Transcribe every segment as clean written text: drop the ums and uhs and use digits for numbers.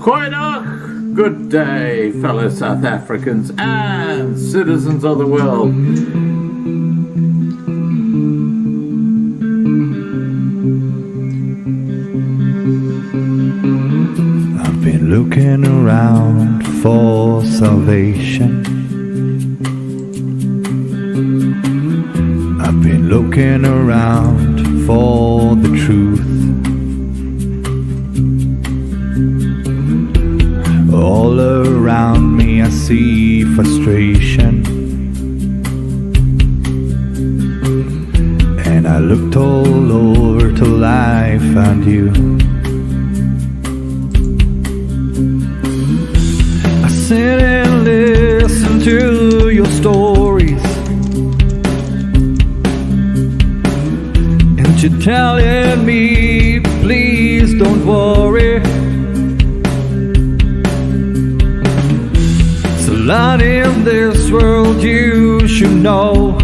Goeiedag, good day, fellow South Africans and citizens of the world. I've been looking around for salvation. I've been looking around for the truth. All around me I see frustration, and I looked all over till I found you. I sit and listen to your stories, and you're telling me, please don't worry. Lot in this world you should know,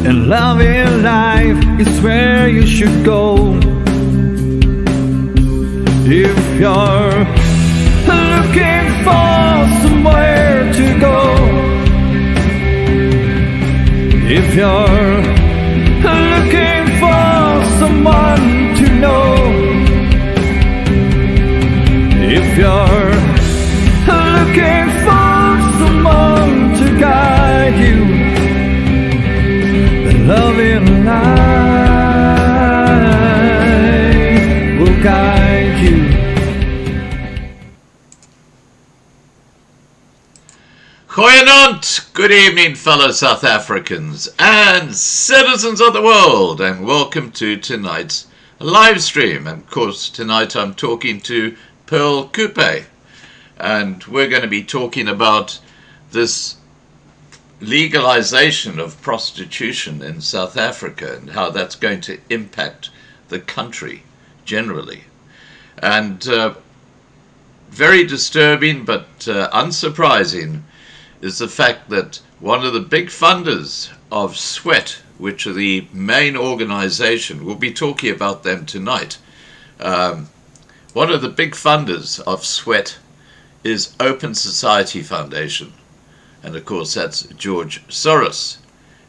and love in life is where you should go. If you're looking for somewhere to go, if you're looking for someone to know, if you're looking for someone to guide you, then love in life will guide you. Goeienaand, good evening, fellow South Africans and citizens of the world, and welcome to tonight's live stream. And of course, tonight I'm talking to Pearl Kupe, and we're going to be talking about this legalization of prostitution in South Africa and how that's going to impact the country generally. And very disturbing but unsurprising is the fact that one of the big funders of Sweat, which are the main organization, we'll be talking about them tonight. One of the big funders of Sweat is Open Society Foundation, and of course that's George Soros.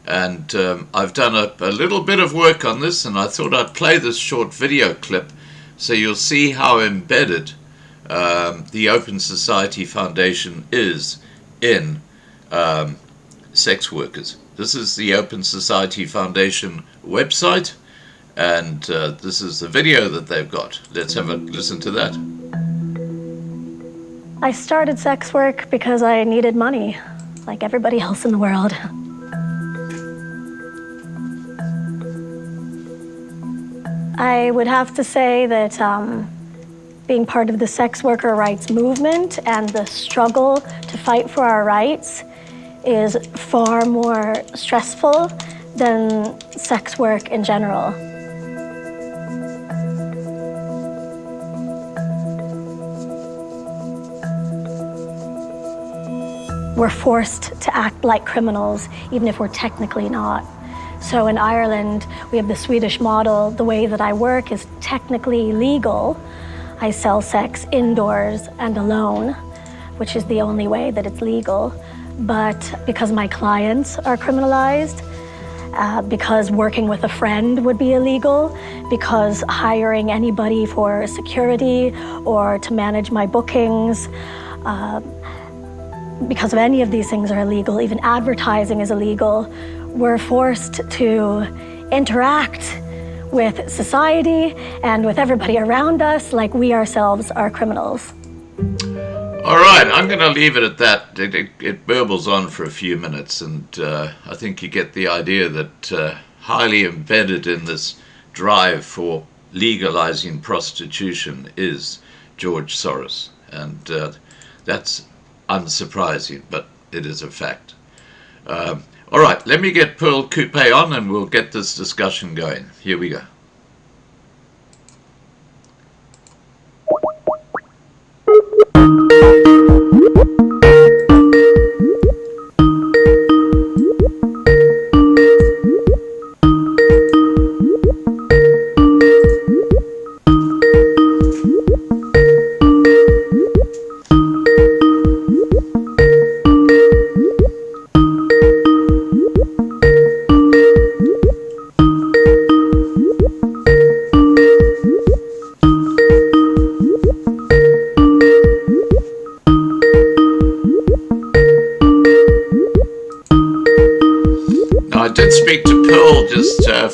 And I've done a little bit of work on this, and I thought I'd play this short video clip so you'll see how embedded the Open Society Foundation is in sex workers. This is the Open Society Foundation website, and this is the video that they've got. Let's have a listen to that. I started sex work because I needed money, like everybody else in the world. I would have to say that being part of the sex worker rights movement and the struggle to fight for our rights is far more stressful than sex work in general. We're forced to act like criminals, even if we're technically not. So in Ireland, we have the Swedish model. The way that I work is technically legal. I sell sex indoors and alone, which is the only way that it's legal. But because my clients are criminalized, because working with a friend would be illegal, because hiring anybody for security or to manage my bookings, because of any of these things are illegal, even advertising is illegal, we're forced to interact with society and with everybody around us like we ourselves are criminals. All right, I'm going to leave it at that. It burbles on for a few minutes, and I think you get the idea that highly embedded in this drive for legalizing prostitution is George Soros, and that's unsurprising, but it is a fact. All right, let me get Pearl Kupe on and we'll get this discussion going. Here we go.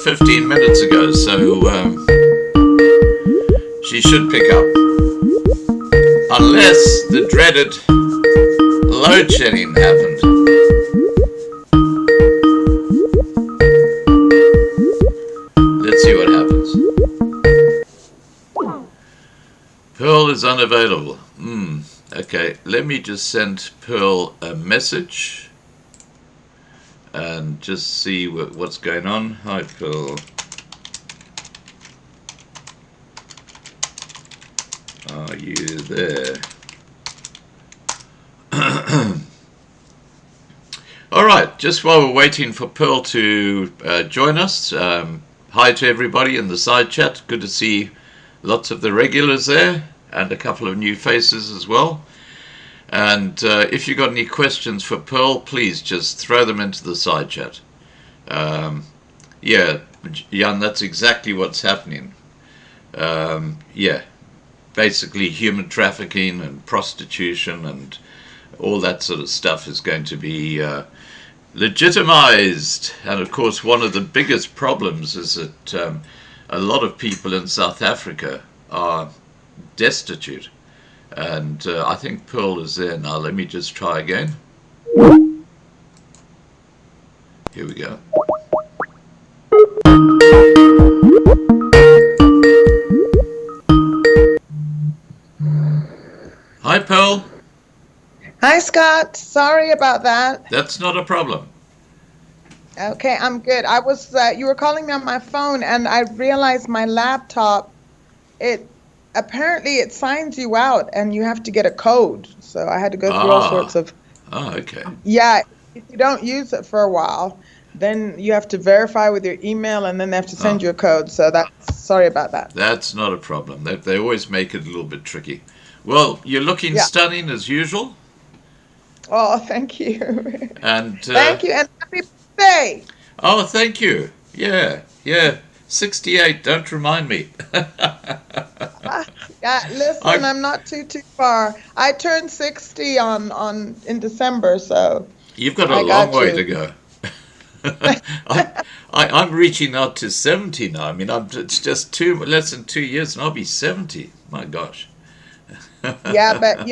15 minutes ago, so she should pick up. Unless the dreaded load shedding happened. Let's see what happens. Pearl is unavailable. Okay, let me just send Pearl a message and just see what's going on. Hi, Pearl. Are you there? All right, just while we're waiting for Pearl to join us, hi to everybody in the side chat. Good to see lots of the regulars there and a couple of new faces as well. And if you've got any questions for Pearl, please just throw them into the side chat. Yeah, Jan, that's exactly what's happening. Yeah, basically human trafficking and prostitution and all that sort of stuff is going to be legitimized. And of course, one of the biggest problems is that a lot of people in South Africa are destitute. And I think Pearl is there now. Let me just try again. Here we go. Hi, Pearl. Hi, Scott. Sorry about that. That's not a problem. Okay, I'm good. I was you were calling me on my phone, and I realized my laptop, apparently it signs you out, and you have to get a code. So I had to go through all sorts of. Oh, okay. Yeah, if you don't use it for a while, then you have to verify with your email, and then they have to send you a code. So sorry about that. That's not a problem. They always make it a little bit tricky. Well, you're looking stunning as usual. Oh, thank you. And thank you, and happy birthday. Oh, thank you. Yeah. 68. Don't remind me. Yeah, listen, I'm not too far. I turned 60 in December, so you've got a long way to go. I'm reaching out to 70 now. I mean, it's just less than 2 years, and I'll be 70. My gosh. Yeah, but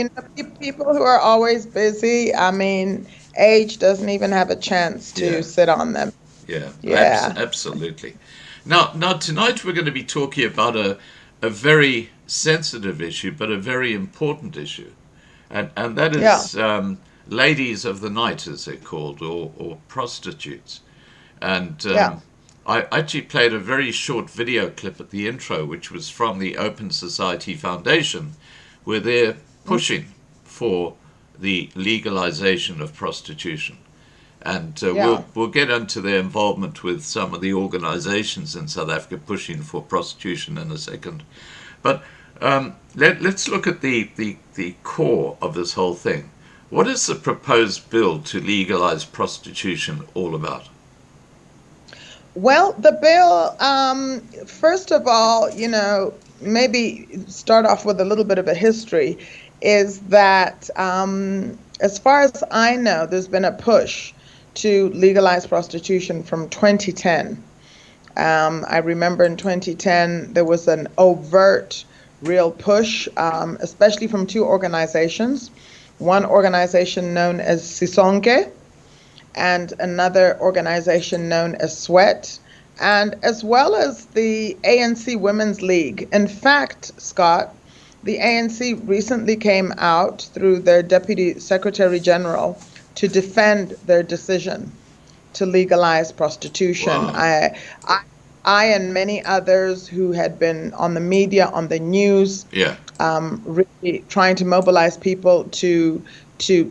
people who are always busy, I mean, age doesn't even have a chance to sit on them. Yeah. Absolutely. Now tonight we're going to be talking about a very sensitive issue, but a very important issue, and that is ladies of the night, as they're called, or prostitutes. And I actually played a very short video clip at the intro, which was from the Open Society Foundation, where they're pushing for the legalization of prostitution. And we'll get into their involvement with some of the organizations in South Africa pushing for prostitution in a second. But let's look at the core of this whole thing. What is the proposed bill to legalize prostitution all about? Well, the bill, first of all, maybe start off with a little bit of a history, is that as far as I know, there's been a push to legalize prostitution from 2010. I remember in 2010 there was an overt, real push, especially from two organizations. One organization known as Sisonke and another organization known as Sweat, and as well as the ANC Women's League. In fact, Scott, the ANC recently came out through their Deputy Secretary General to defend their decision to legalize prostitution. Wow. I and many others who had been on the media, on the news, really trying to mobilize people to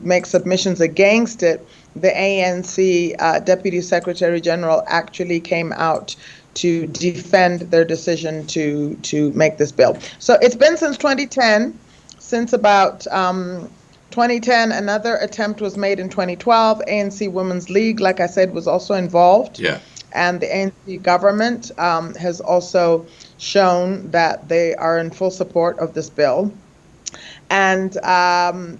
make submissions against it. The ANC Deputy Secretary General actually came out to defend their decision to make this bill. So it's been since 2010. Since about 2010, another attempt was made in 2012. ANC Women's League, like I said, was also involved. Yeah. And the ANC government has also shown that they are in full support of this bill. And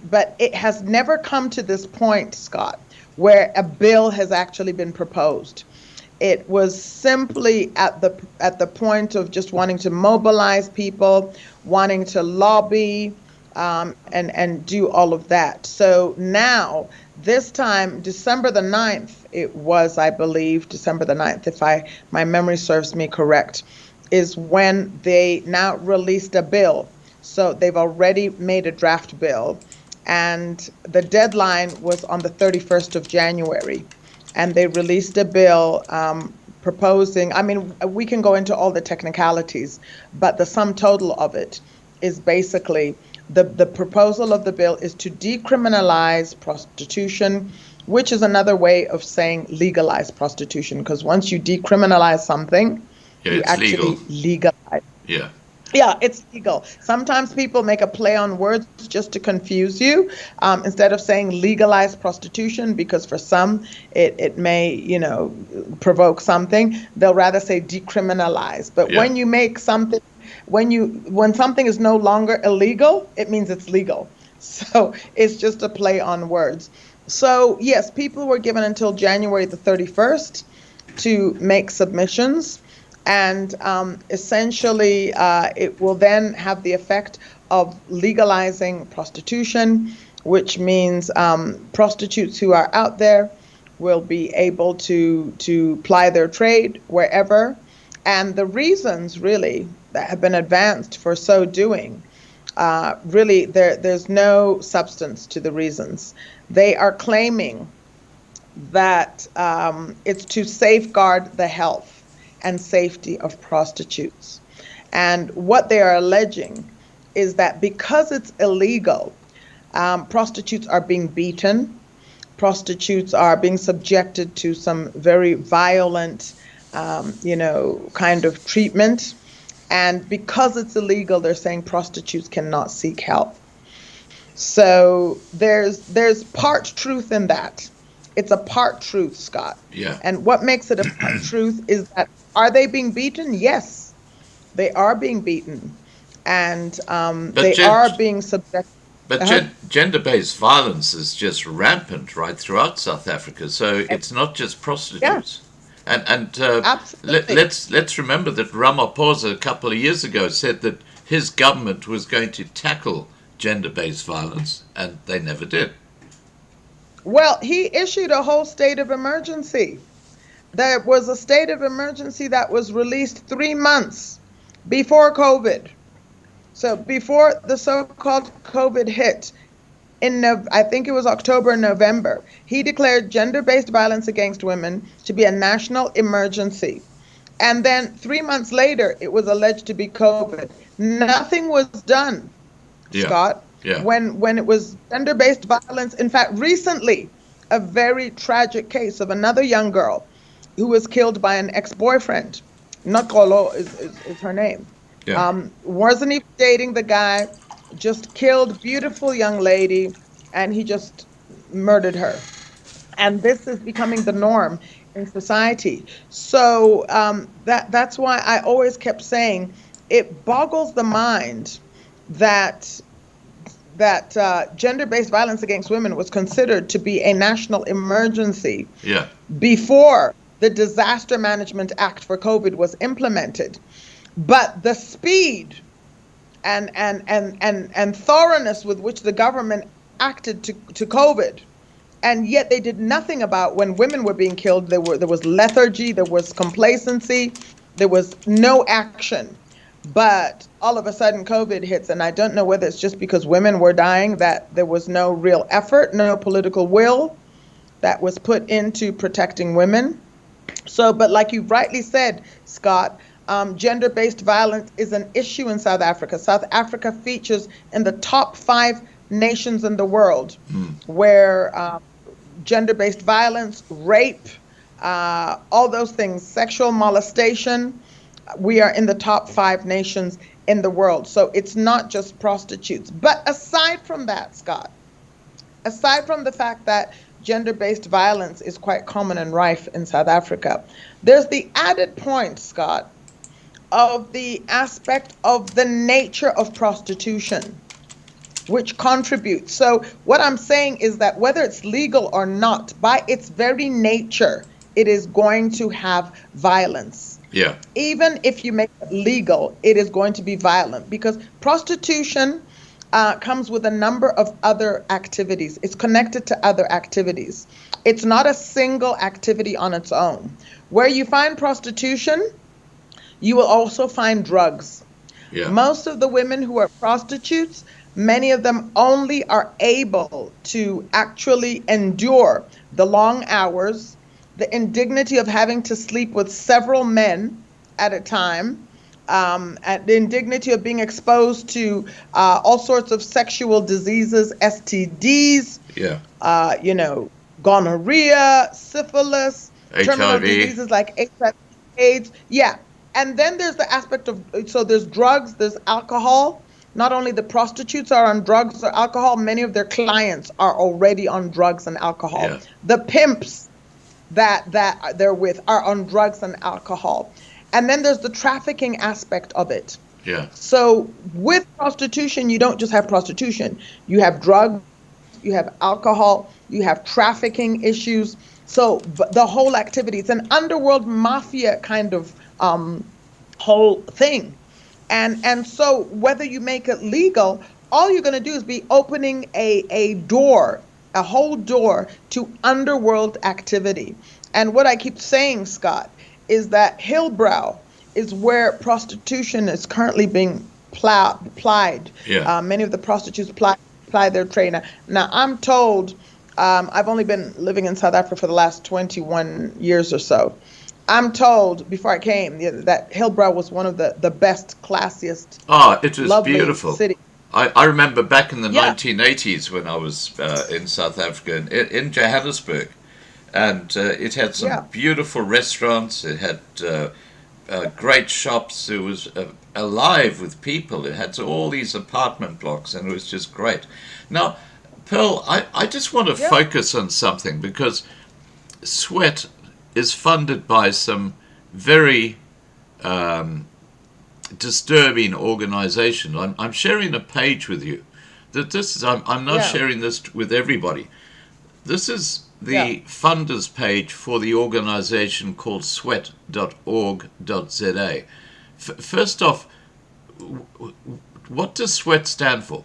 but it has never come to this point, Scott, where a bill has actually been proposed. It was simply at the point of just wanting to mobilize people, wanting to lobby, and do all of that. So now, this time, December the 9th, it was, I believe, December the 9th, if my memory serves me correct, is when they now released a bill. So they've already made a draft bill, and the deadline was on the 31st of January. And they released a bill proposing, I mean, we can go into all the technicalities, but the sum total of it is basically the proposal of the bill is to decriminalize prostitution, which is another way of saying legalize prostitution, because once you decriminalize something, you actually legalize. Yeah. Yeah, it's legal. Sometimes people make a play on words just to confuse you. Instead of saying legalize prostitution, because for some it may, provoke something, they'll rather say decriminalize. But when you make something, when something is no longer illegal, it means it's legal. So it's just a play on words. So yes, people were given until January the 31st to make submissions. And essentially, it will then have the effect of legalizing prostitution, which means prostitutes who are out there will be able to ply their trade wherever. And the reasons really that have been advanced for so doing, really there's no substance to the reasons. They are claiming that it's to safeguard the health and safety of prostitutes. And what they are alleging is that because it's illegal, prostitutes are being beaten, prostitutes are being subjected to some very violent, kind of treatment. And because it's illegal, they're saying prostitutes cannot seek help. So there's part truth in that. It's a part truth, Scott. Yeah. And what makes it a part truth is that, are they being beaten? Yes, they are being beaten. And they are being subjected. But gender-based violence is just rampant right throughout South Africa. So it's not just prostitutes. Yeah. And let's remember that Ramaphosa a couple of years ago said that his government was going to tackle gender-based violence, and they never did. Well, he issued a whole state of emergency. There was a state of emergency that was released 3 months before COVID. So before the so-called COVID hit, I think it was October and November, he declared gender-based violence against women to be a national emergency. And then 3 months later, it was alleged to be COVID. Nothing was done, Scott. Yeah. When it was gender-based violence. In fact, recently, a very tragic case of another young girl who was killed by an ex-boyfriend. Nakolo is her name. Yeah. Wasn't even dating the guy, just killed beautiful young lady, and he just murdered her. And this is becoming the norm in society. So that's why I always kept saying it boggles the mind that gender-based violence against women was considered to be a national emergency before the Disaster Management Act for COVID was implemented. But the speed and thoroughness with which the government acted to COVID, and yet they did nothing about when women were being killed. There was lethargy, there was complacency, there was no action. But all of a sudden COVID hits, and I don't know whether it's just because women were dying that there was no real effort, no political will that was put into protecting women. So, but like you rightly said, Scott, gender-based violence is an issue in South Africa. South Africa features in the top 5 nations in the world where gender-based violence, rape, all those things, sexual molestation, we are in the top 5 nations in the world. So it's not just prostitutes. But aside from that, Scott, aside from the fact that gender-based violence is quite common and rife in South Africa, there's the added point, Scott, of the aspect of the nature of prostitution, which contributes. So what I'm saying is that whether it's legal or not, by its very nature, it is going to have violence. Yeah. Even if you make it legal, it is going to be violent, because prostitution comes with a number of other activities. It's connected to other activities. It's not a single activity on its own. Where you find prostitution, you will also find drugs. Yeah. Most of the women who are prostitutes, many of them only are able to actually endure the long hours, the indignity of having to sleep with several men at a time, at the indignity of being exposed to all sorts of sexual diseases, STDs, gonorrhea, syphilis, terminal HIV. diseases like HIV, AIDS. Yeah. And then there's the aspect of, so there's drugs, there's alcohol. Not only the prostitutes are on drugs or alcohol, many of their clients are already on drugs and alcohol. Yeah. The pimps that they're with are on drugs and alcohol. And then there's the trafficking aspect of it. Yeah. So with prostitution, you don't just have prostitution. You have drugs, you have alcohol, you have trafficking issues. So the whole activity, it's an underworld mafia kind of whole thing. And so whether you make it legal, all you're going to do is be opening a door, a whole door to underworld activity. And what I keep saying, Scott, is that Hillbrow is where prostitution is currently being plied. Yeah. Many of the prostitutes ply their trade. Now, I'm told, I've only been living in South Africa for the last 21 years or so. I'm told before I came that Hillbrow was one of the best, classiest, it was lovely beautiful. city. I remember back in the Yeah. 1980s when I was in South Africa, in Johannesburg, and it had some beautiful restaurants. It had great shops. It was alive with people. It had all these apartment blocks, and it was just great. Now, Pearl, I just want to focus on something, because Sweat is funded by some very disturbing organization. I'm sharing a page with you. That this is, I'm not sharing this with everybody. This is the funders page for the organization called sweat.org.za. First off, what does Sweat stand for?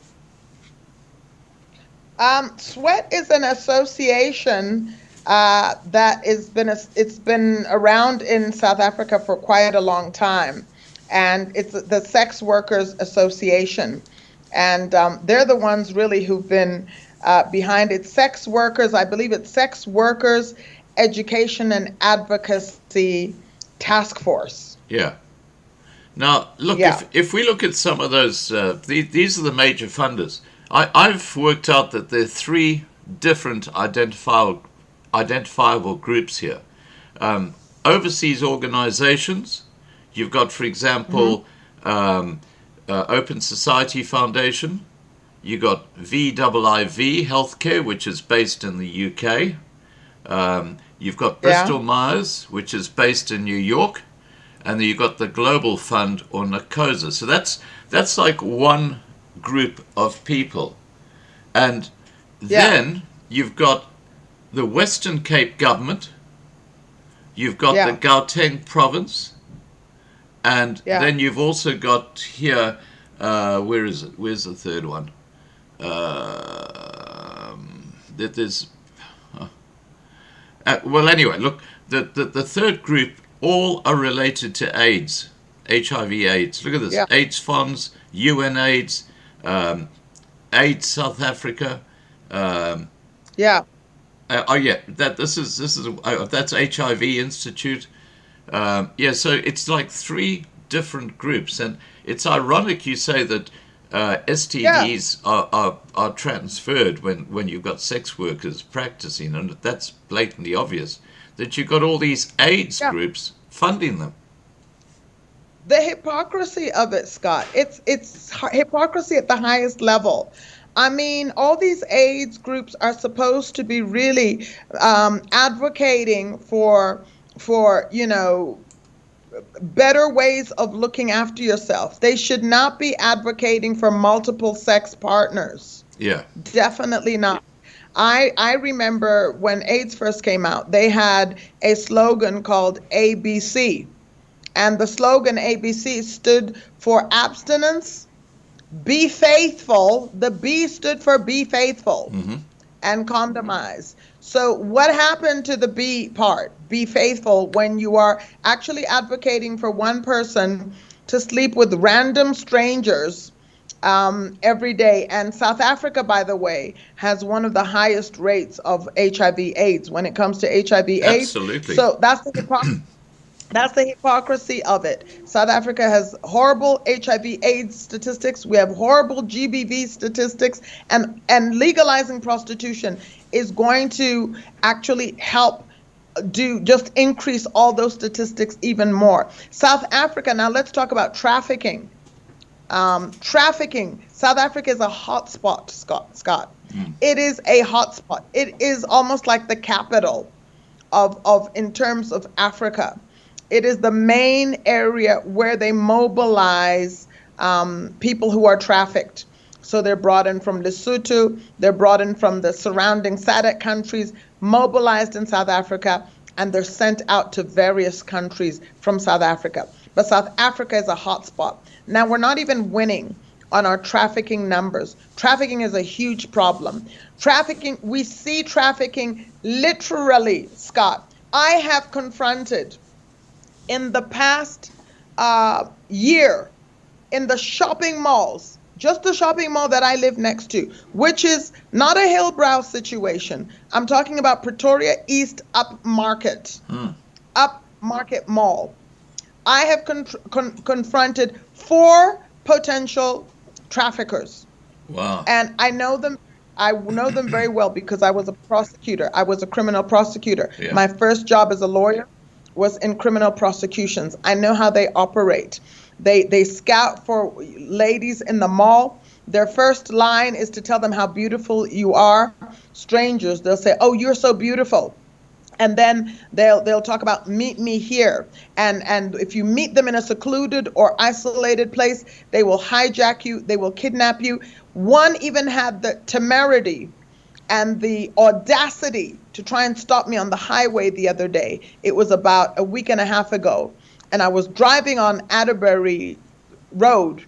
Sweat is an association that it's been around in South Africa for quite a long time, and it's the Sex Workers Association, and they're the ones really who've been behind it. Sex Workers, I believe it's Sex Workers Education and Advocacy Task Force. Yeah. Now, look, if we look at some of those, these are the major funders. I've worked out that there are three different identifiable groups here. Overseas organizations, you've got, for example, Open Society Foundation. You've got VIIV Healthcare, which is based in the UK. You've got Bristol Myers, which is based in New York. And then you've got the Global Fund, or NACOSA. So that's like one group of people. And then you've got the Western Cape government, you've got the Gauteng province, and then you've also got here, where is it? Where's the third one? There's, well, anyway, look, the third group, all are related to AIDS, HIV/AIDS. Look at this, AIDS funds, UN AIDS, AIDS South Africa. That's HIV Institute. So it's like three different groups, and it's ironic you say that STDs are transferred when you've got sex workers practicing, and that's blatantly obvious that you've got all these AIDS groups funding them. The hypocrisy of it, Scott, it's hypocrisy at the highest level. I mean, all these AIDS groups are supposed to be really advocating for better ways of looking after yourself. They should not be advocating for multiple sex partners. Yeah. Definitely not. I remember when AIDS first came out, they had a slogan called ABC. And the slogan ABC stood for abstinence, be faithful. The B stood for be faithful, and condomize. So what happened to the B part, be faithful, when you are actually advocating for one person to sleep with random strangers every day? And South Africa, by the way, has one of the highest rates of HIV/AIDS when it comes to HIV/AIDS. Absolutely. So that's the hypocrisy of it. South Africa has horrible HIV/AIDS statistics. We have horrible GBV statistics, and legalizing prostitution is going to actually help just increase all those statistics even more. South Africa, now let's talk about trafficking. Trafficking. South Africa is a hotspot, Scott. It is a hotspot. It is almost like the capital of in terms of Africa. It is the main area where they mobilize people who are trafficked. So they're brought in from Lesotho, they're brought in from the surrounding SADC countries, mobilized in South Africa, and they're sent out to various countries from South Africa. But South Africa is a hotspot. Now, we're not even winning on our trafficking numbers. Trafficking is a huge problem. Trafficking, we see trafficking literally, Scott. I have confronted in the past year in the shopping malls, just the shopping mall that I live next to, which is not a Hillbrow situation. I'm talking about Pretoria East Upmarket, Upmarket Mall. I have confronted 4 potential traffickers. Wow. And I know them very well because I was a prosecutor. I was a criminal prosecutor. Yeah. My first job as a lawyer was in criminal prosecutions. I know how they operate. They scout for ladies in the mall. Their first line is to tell them how beautiful you are. Strangers, they'll say, "Oh, you're so beautiful." And then they'll talk about meet me here. And if you meet them in a secluded or isolated place, they will hijack you, they will kidnap you. One even had the temerity and the audacity to try and stop me on the highway the other day. It was about a week and a half ago. And I was driving on Atterbury Road,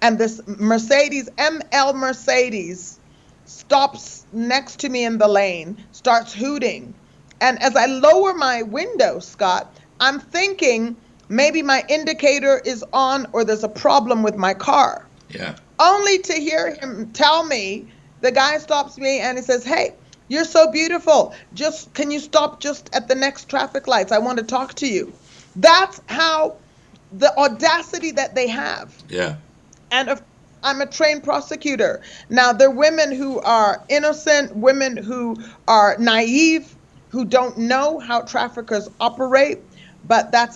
and this Mercedes, ML Mercedes, stops next to me in the lane, starts hooting. And as I lower my window, Scott, I'm thinking maybe my indicator is on or there's a problem with my car. Yeah. Only to hear him tell me, the guy stops me and he says, "Hey, you're so beautiful. Can you stop just at the next traffic lights? I want to talk to you." That's how the audacity that they have. Yeah. And I'm a trained prosecutor. Now, there are women who are innocent, women who are naive, who don't know how traffickers operate, but that's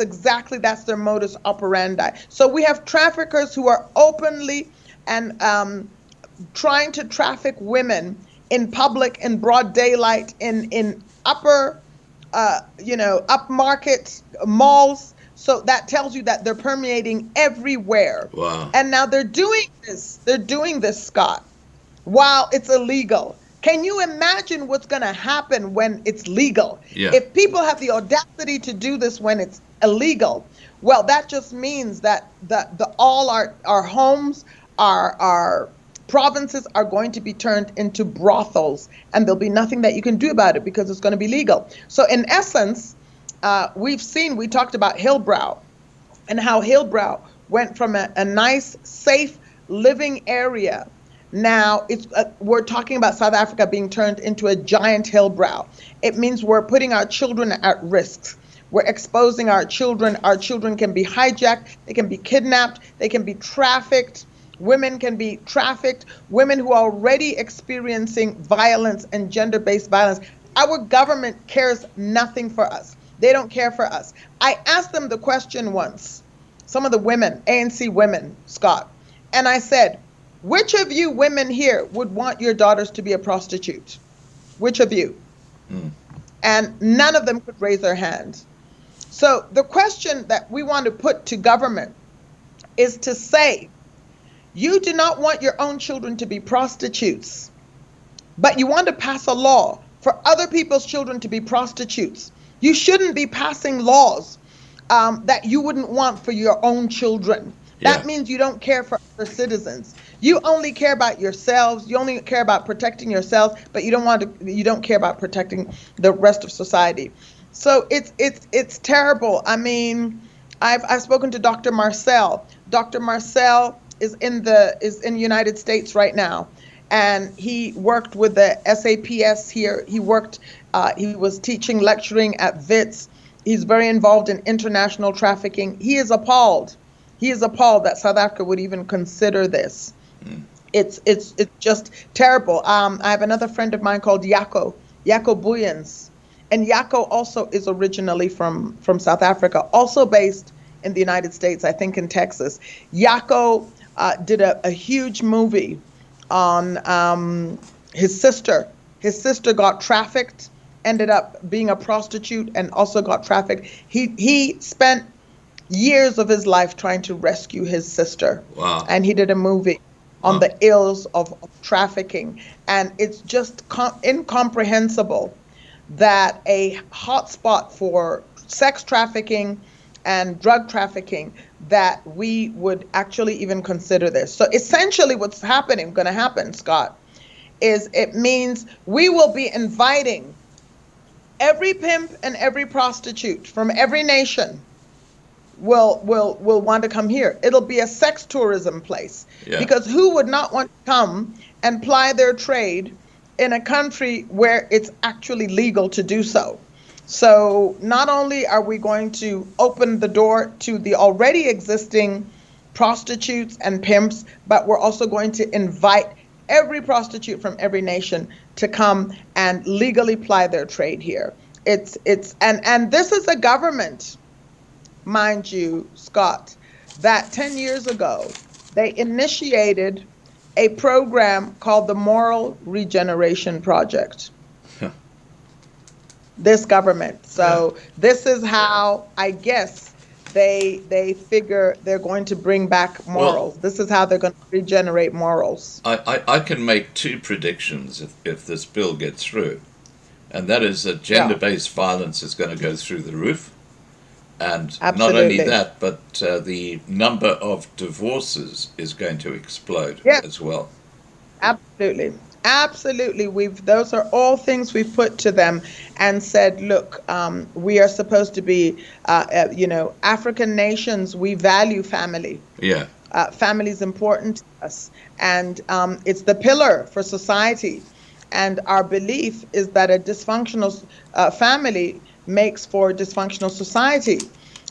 their modus operandi. So we have traffickers who are openly and trying to traffic women in public, in broad daylight, in upmarket malls. So that tells you that they're permeating everywhere. Wow. And now they're doing this, Scott, while it's illegal. Can you imagine what's going to happen when it's legal? Yeah. If people have the audacity to do this when it's illegal, well, that just means that all our homes, our provinces are going to be turned into brothels, and there'll be nothing that you can do about it because it's going to be legal. So in essence, we talked about Hillbrow and how Hillbrow went from a nice, safe living area. Now we're talking about South Africa being turned into a giant Hillbrow. It means we're putting our children at risk. We're exposing our children. Our children can be hijacked. They can be kidnapped. They can be trafficked. Women can be trafficked. Women who are already experiencing violence and gender-based violence. Our government cares nothing for us. They don't care for us. I asked them the question once, some of the women, ANC women, Scott, and I said, which of you women here would want your daughters to be a prostitute? Which of you? And none of them could raise their hands. So the question that we want to put to government is to say, you do not want your own children to be prostitutes. but you want to pass a law for other people's children to be prostitutes. You shouldn't be passing laws that you wouldn't want for your own children. Yeah. That means you don't care for other citizens. You only care about yourselves. You only care about protecting yourselves, but you don't care about protecting the rest of society. So it's terrible. I mean, I've spoken to Dr. Marcel. Dr. Marcel is in the United States right now, and he worked with the SAPS here. He was teaching, lecturing at WITS. He's very involved in international trafficking. He is appalled. He is appalled that South Africa would even consider this. It's just terrible. I have another friend of mine called Yako Buyens. And Yako also is originally from South Africa, also based in the United States, I think in Texas. Yako did a huge movie on his sister. His sister got trafficked, ended up being a prostitute, and also got trafficked. He spent years of his life trying to rescue his sister. Wow. And he did a movie on the ills of trafficking. And it's just incomprehensible that a hotspot for sex trafficking and drug trafficking, that we would actually even consider this. So essentially what's going to happen, Scott, is it means we will be inviting every pimp and every prostitute from every nation will want to come here. It'll be a sex tourism place. Yeah. Because who would not want to come and ply their trade in a country where it's actually legal to do so? So not only are we going to open the door to the already existing prostitutes and pimps, but we're also going to invite every prostitute from every nation to come and legally ply their trade here. And this is a government, mind you, Scott, that 10 years ago, they initiated a program called the Moral Regeneration Project. This government. So this is how, I guess, they figure they're going to bring back morals. Well, this is how they're going to regenerate morals. I can make two predictions if this bill gets through. And that is that gender-based violence is going to go through the roof. And Absolutely. not only that, but the number of divorces is going to explode as well. Absolutely. Absolutely. Those are all things we've put to them and said, look, we are supposed to be, African nations, we value family. Yeah. Family is important to us. And it's the pillar for society. And our belief is that a dysfunctional family makes for a dysfunctional society.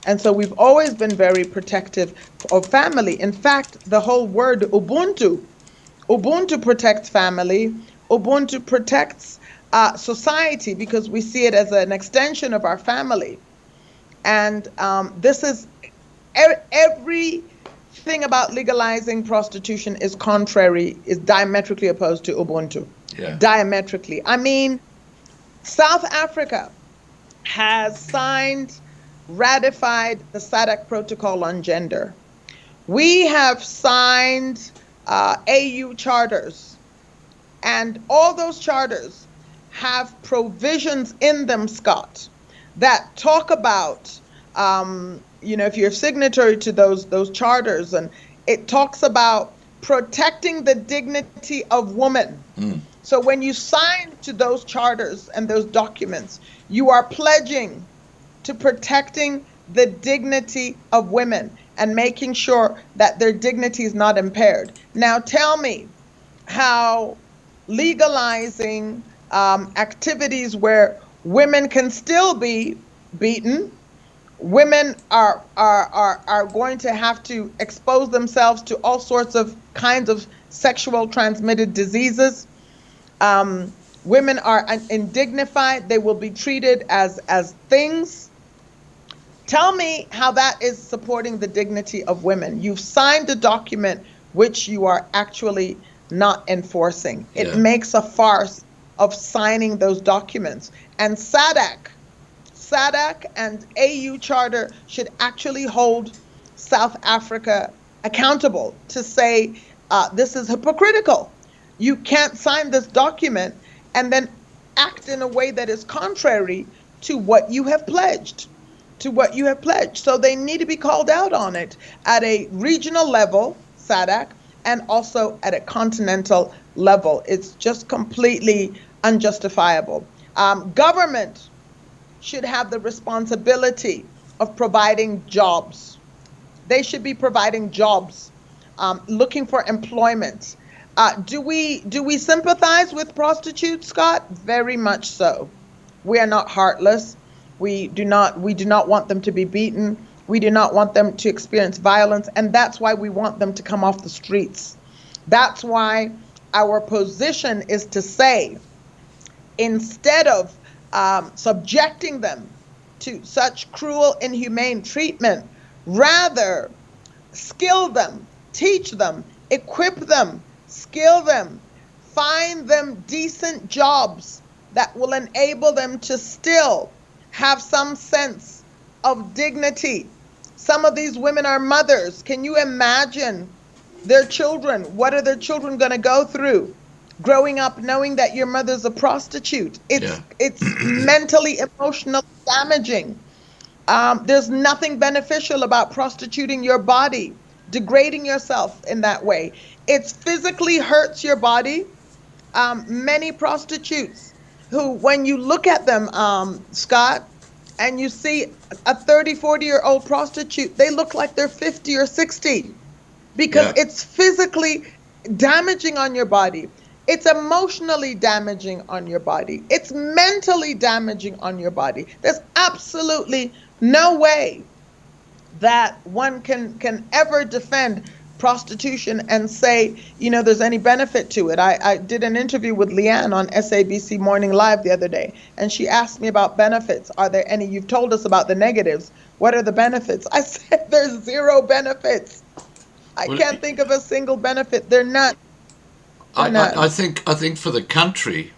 And so we've always been very protective of family. In fact, the whole word Ubuntu protects family. Ubuntu protects society because we see it as an extension of our family. And this is everything about legalizing prostitution is diametrically opposed to Ubuntu. Yeah. Diametrically. I mean, South Africa has ratified the SADC Protocol on Gender. We have signed AU charters, and all those charters have provisions in them, Scott, that talk about, if you're signatory to those charters, and it talks about protecting the dignity of woman. So when you sign to those charters and those documents, you are pledging to protecting the dignity of women and making sure that their dignity is not impaired. Now tell me how legalizing activities where women can still be beaten, women are going to have to expose themselves to all sorts of kinds of sexual transmitted diseases. Women are indignified. They will be treated as things. Tell me how that is supporting the dignity of women. You've signed a document which you are actually not enforcing. Yeah. It makes a farce of signing those documents. And SADC and AU Charter should actually hold South Africa accountable to say this is hypocritical. You can't sign this document and then act in a way that is contrary to what you have pledged, So they need to be called out on it at a regional level, SADC, and also at a continental level. It's just completely unjustifiable. Government should have the responsibility of providing jobs. They should be providing jobs, looking for employment. Do we sympathize with prostitutes, Scott? Very much so. We are not heartless. We do not want them to be beaten. We do not want them to experience violence, and that's why we want them to come off the streets. That's why our position is to say, instead of subjecting them to such cruel, inhumane treatment, rather skill them, teach them, equip them, skill them, find them decent jobs that will enable them to still have some sense of dignity. Some of these women are mothers. Can you imagine their children? What are their children going to go through growing up knowing that your mother's a prostitute? It's mentally, emotionally damaging. There's nothing beneficial about prostituting your body, degrading yourself in that way. It physically hurts your body. Many prostitutes who, when you look at them, Scott, and you see a 30, 40-year-old prostitute, they look like they're 50 or 60 because it's physically damaging on your body. It's emotionally damaging on your body. It's mentally damaging on your body. There's absolutely no way that one can ever defend prostitution and say, there's any benefit to it. I did an interview with Leanne on SABC Morning Live the other day, and she asked me about benefits. Are there any? You've told us about the negatives. What are the benefits? I said there's zero benefits. I can't think of a single benefit. They're none. I think for the country,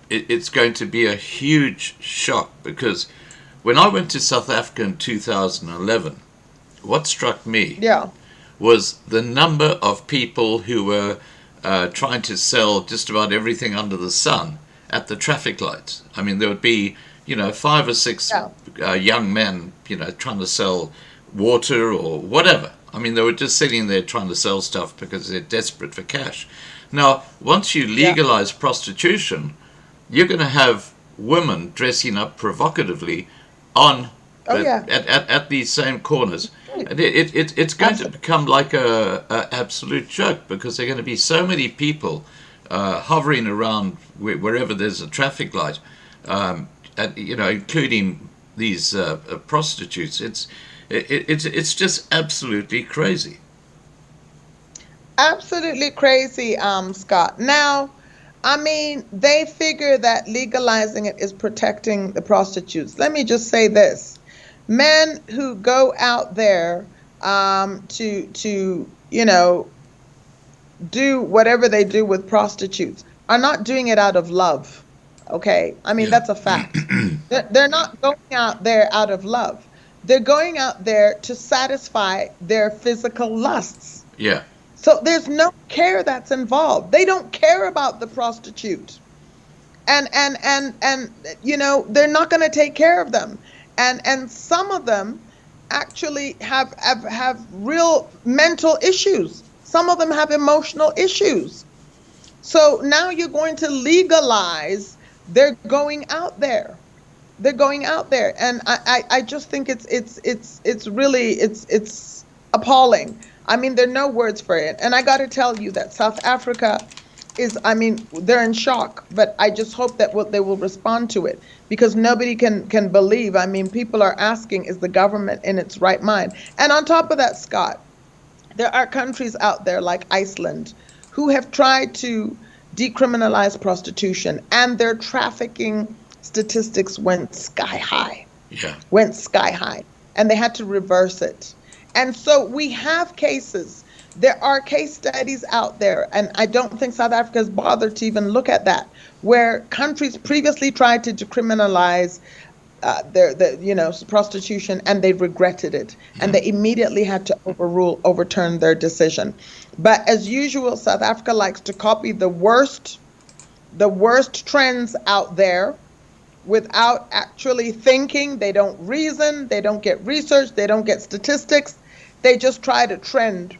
it's going to be a huge shock, because when I went to South Africa in 2011, what struck me was the number of people who were trying to sell just about everything under the sun at the traffic lights. I mean, there would be, 5 or 6 young men, trying to sell water or whatever. I mean, they were just sitting there trying to sell stuff because they're desperate for cash. Now, once you legalize prostitution, you're going to have women dressing up provocatively at these same corners. And it's going to become like a absolute joke, because there are going to be so many people hovering around wherever there's a traffic light, including these prostitutes. It's just absolutely crazy. Absolutely crazy, Scott. Now, I mean, they figure that legalizing it is protecting the prostitutes. Let me just say this. Men who go out there to do whatever they do with prostitutes are not doing it out of love. Okay? I mean, that's a fact. They're not going out there out of love. They're going out there to satisfy their physical lusts. Yeah. So there's no care that's involved. They don't care about the prostitute. And they're not going to take care of them. And some of them actually have real mental issues. Some of them have emotional issues. So now you're going to legalize. They're going out there. They're going out there, and I just think it's really appalling. I mean, there are no words for it. And I got to tell you that South Africa they're in shock, but I just hope that they will respond to it, because nobody can believe. I mean, people are asking, is the government in its right mind? And on top of that, Scott, there are countries out there like Iceland who have tried to decriminalize prostitution, and their trafficking statistics went sky high. And they had to reverse it. And so we have cases. There are case studies out there, and I don't think South Africa has bothered to even look at that, where countries previously tried to decriminalize prostitution, and they regretted it, and they immediately had to overturn their decision. But as usual, South Africa likes to copy the worst trends out there without actually thinking. They don't reason, they don't get research, they don't get statistics. They just try to trend,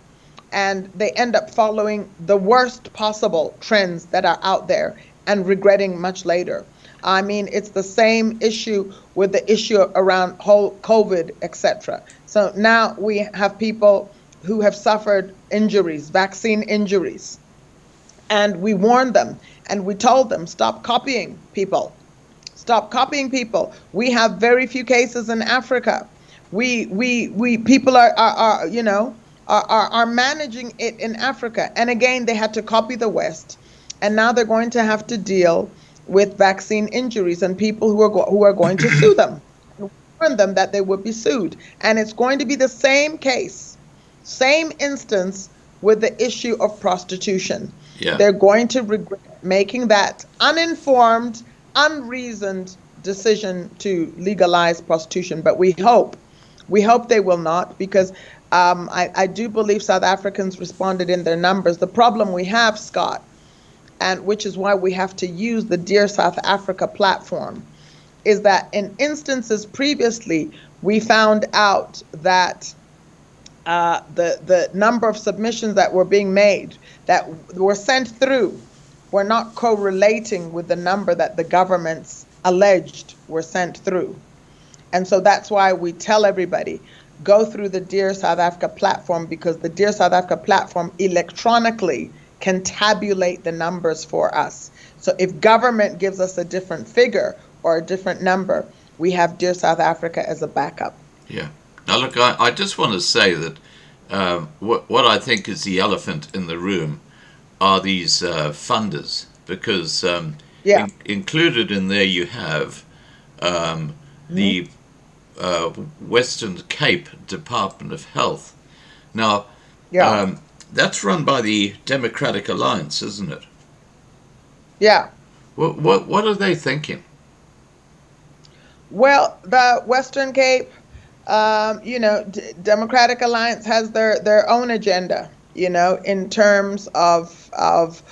and they end up following the worst possible trends that are out there and regretting much later. I mean, it's the same issue with the issue around whole COVID, etc. So now we have people who have suffered injuries, vaccine injuries, and we warned them and we told them, stop copying people. Stop copying people. We have very few cases in Africa. People are managing it in Africa. And again, they had to copy the West, and now they're going to have to deal with vaccine injuries and people who are going to sue them, warn them that they would be sued. And it's going to be the same case, same instance with the issue of prostitution. Yeah. They're going to regret making that uninformed, unreasoned decision to legalize prostitution. But we hope they will not, because I do believe South Africans responded in their numbers. The problem we have, Scott, and which is why we have to use the Dear South Africa platform, is that in instances previously, we found out that the number of submissions that were being made, that were sent through, were not correlating with the number that the governments alleged were sent through. And so that's why we tell everybody, go through the Dear South Africa platform, because the Dear South Africa platform electronically can tabulate the numbers for us. So if government gives us a different figure or a different number, we have Dear South Africa as a backup. Yeah. Now, look, I just want to say that what I think is the elephant in the room are these funders, because included in there you have the Western Cape Department of Health. Now, that's run by the Democratic Alliance, isn't it? Yeah. What are they thinking? Well, the Western Cape, Democratic Alliance has their own agenda, in terms of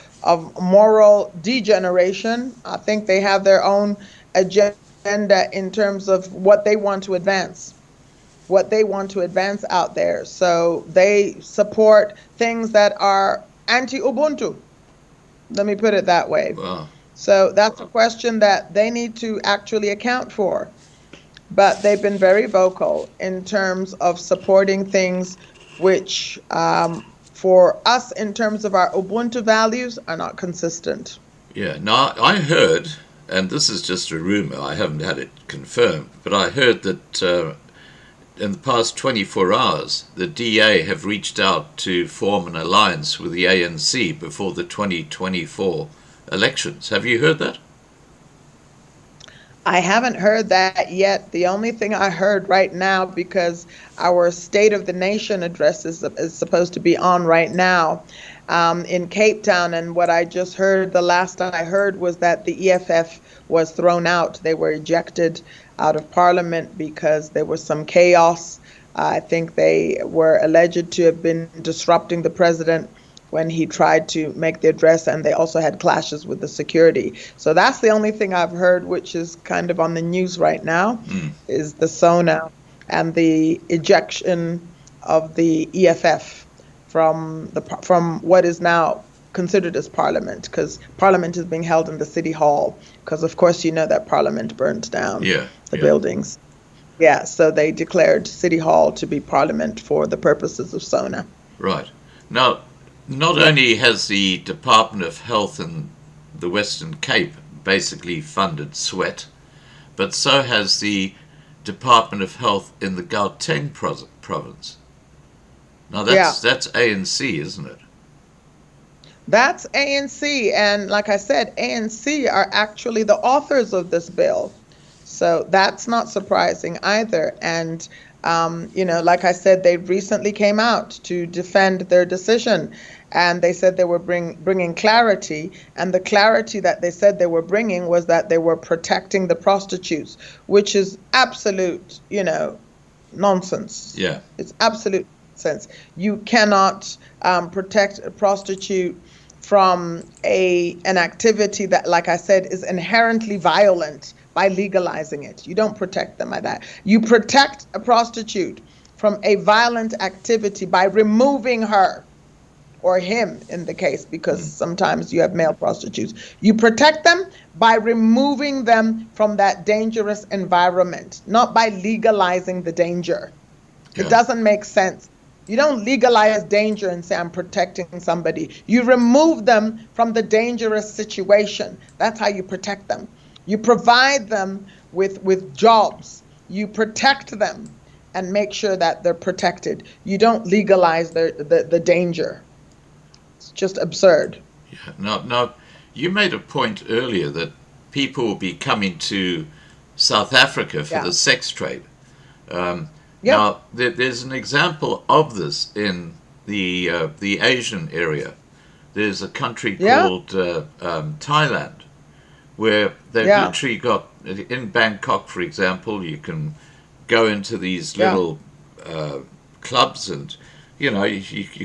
moral degeneration. I think they have their own agenda in terms of what they want to advance. Out there. So they support things that are anti-Ubuntu. Let me put it that way. Wow. So that's a question that they need to actually account for. But they've been very vocal in terms of supporting things which, for us, in terms of our Ubuntu values, are not consistent. Yeah. Now, I heard, and this is just a rumor, I haven't had it confirmed, but I heard that in the past 24 hours, the DA have reached out to form an alliance with the ANC before the 2024 elections. Have you heard that? I haven't heard that yet. The only thing I heard right now, because our State of the Nation address is supposed to be on right now in Cape Town, and what I just heard, the last I heard, was that the EFF was thrown out. They were ejected out of Parliament because there was some chaos. I think they were alleged to have been disrupting the president when he tried to make the address, and they also had clashes with the security. So that's the only thing I've heard, which is kind of on the news right now, is the SONA and the ejection of the EFF from what is now considered as Parliament, because Parliament is being held in the City Hall, because of course you know that Parliament burnt down the buildings. Yeah, so they declared City Hall to be Parliament for the purposes of SONA. Right. Now, not only has the Department of Health in the Western Cape basically funded Sweat, but so has the Department of Health in the Gauteng province. Now that's ANC, isn't it? That's ANC, and like I said, ANC are actually the authors of this bill. So that's not surprising either. And, like I said, they recently came out to defend their decision. and they said they were bringing clarity, and the clarity that they said they were bringing was that they were protecting the prostitutes, which is absolute, nonsense. Yeah. It's absolute nonsense. You cannot protect a prostitute from an activity that, like I said, is inherently violent by legalizing it. You don't protect them by that. You protect a prostitute from a violent activity by removing her, or him in the case, because sometimes you have male prostitutes. You protect them by removing them from that dangerous environment, not by legalizing the danger. Yeah. It doesn't make sense. You don't legalize danger and say, I'm protecting somebody. You remove them from the dangerous situation. That's how you protect them. You provide them with jobs. You protect them and make sure that they're protected. You don't legalize the danger. It's just absurd. Yeah. Now, you made a point earlier that people will be coming to South Africa for the sex trade. Now, there's an example of this in the Asian area. There's a country called Thailand, where they've literally got, in Bangkok, for example, you can go into these little clubs, and you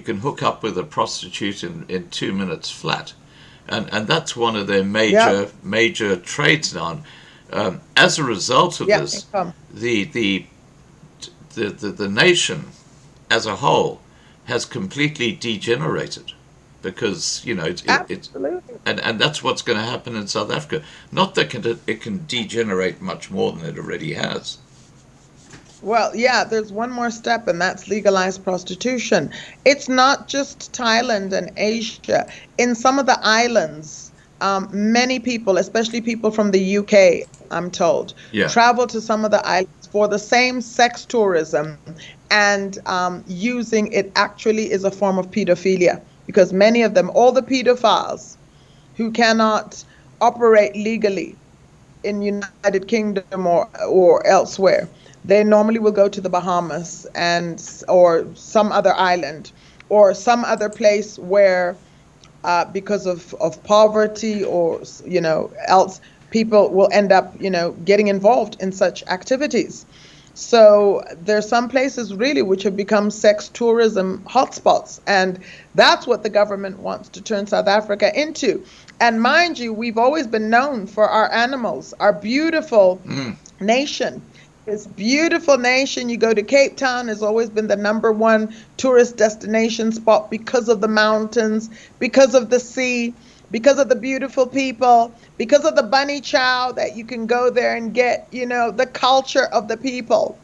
can hook up with a prostitute in 2 minutes flat, and that's one of their major trades now. As a result of this, the nation as a whole has completely degenerated, because and that's what's going to happen in South Africa. Not that it can degenerate much more than it already has. Well, there's one more step, and that's legalized prostitution. It's not just Thailand and Asia. In some of the islands, many people, especially people from the UK, I'm told, travel to some of the islands for the same sex tourism, and using it actually is a form of pedophilia, because many of them, all the pedophiles who cannot operate legally in United Kingdom or elsewhere, they normally will go to the Bahamas or some other island or some other place where because of poverty or else, people will end up getting involved in such activities. So there's some places really which have become sex tourism hotspots, and that's what the government wants to turn South Africa into. And mind you, we've always been known for our animals, our beautiful nation. This beautiful nation. You go to Cape Town, has always been the #1 tourist destination spot because of the mountains, because of the sea, because of the beautiful people, because of the bunny chow that you can go there and get, the culture of the people.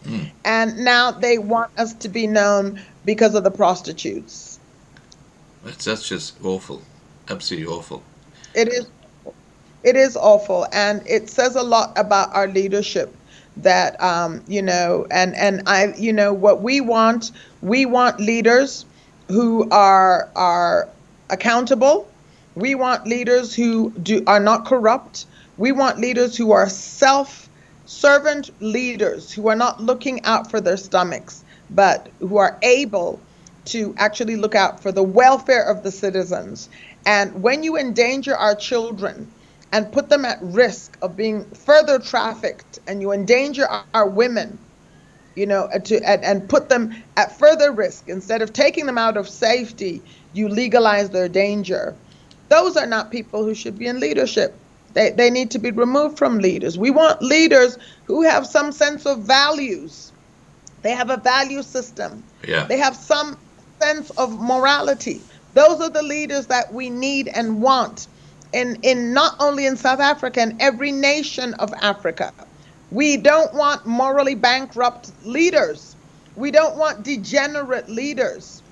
And now they want us to be known because of the prostitutes. That's just awful. Absolutely awful. It is awful. And it says a lot about our leadership that, and I, what we want leaders who are accountable. We want leaders who are not corrupt. We want leaders who are self-servant leaders, who are not looking out for their stomachs, but who are able to actually look out for the welfare of the citizens. And when you endanger our children and put them at risk of being further trafficked, and you endanger our women, and put them at further risk, instead of taking them out of safety, you legalize their danger. Those are not people who should be in leadership. They need to be removed from leaders. We want leaders who have some sense of values. They have a value system. They have some sense of morality. Those are the leaders that we need and want in not only in South Africa, in every nation of Africa. We don't want morally bankrupt leaders. We don't want degenerate leaders.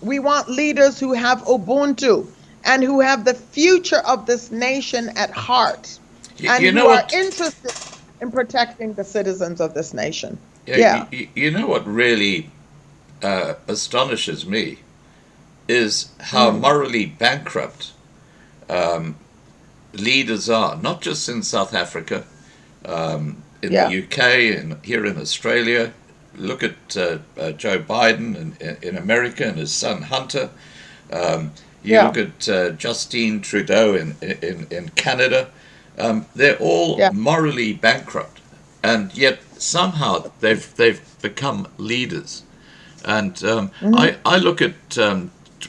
We want leaders who have Ubuntu and who have the future of this nation at heart, and who are interested in protecting the citizens of this nation. You know what really astonishes me is how morally bankrupt leaders are, not just in South Africa, in the UK, and here in Australia. Look at Joe Biden in America and his son Hunter. You look at Justine Trudeau in Canada. They're all morally bankrupt, and yet somehow they've become leaders. And I look at,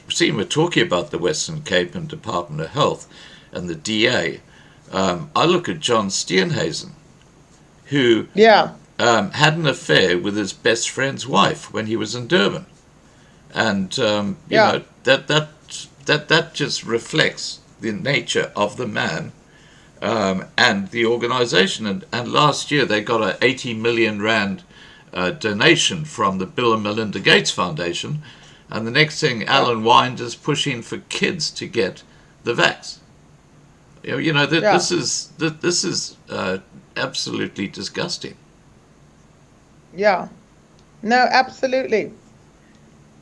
seeing we're talking about the Western Cape and Department of Health and the DA, I look at John Steenhuisen, who had an affair with his best friend's wife when he was in Durban. And, you know, that just reflects the nature of the man and the organization. And last year they got a 80 million rand donation from the Bill and Melinda Gates Foundation, and the next thing, Alan Wind is pushing for kids to get the vax. You know that this is absolutely disgusting. Yeah, no, absolutely,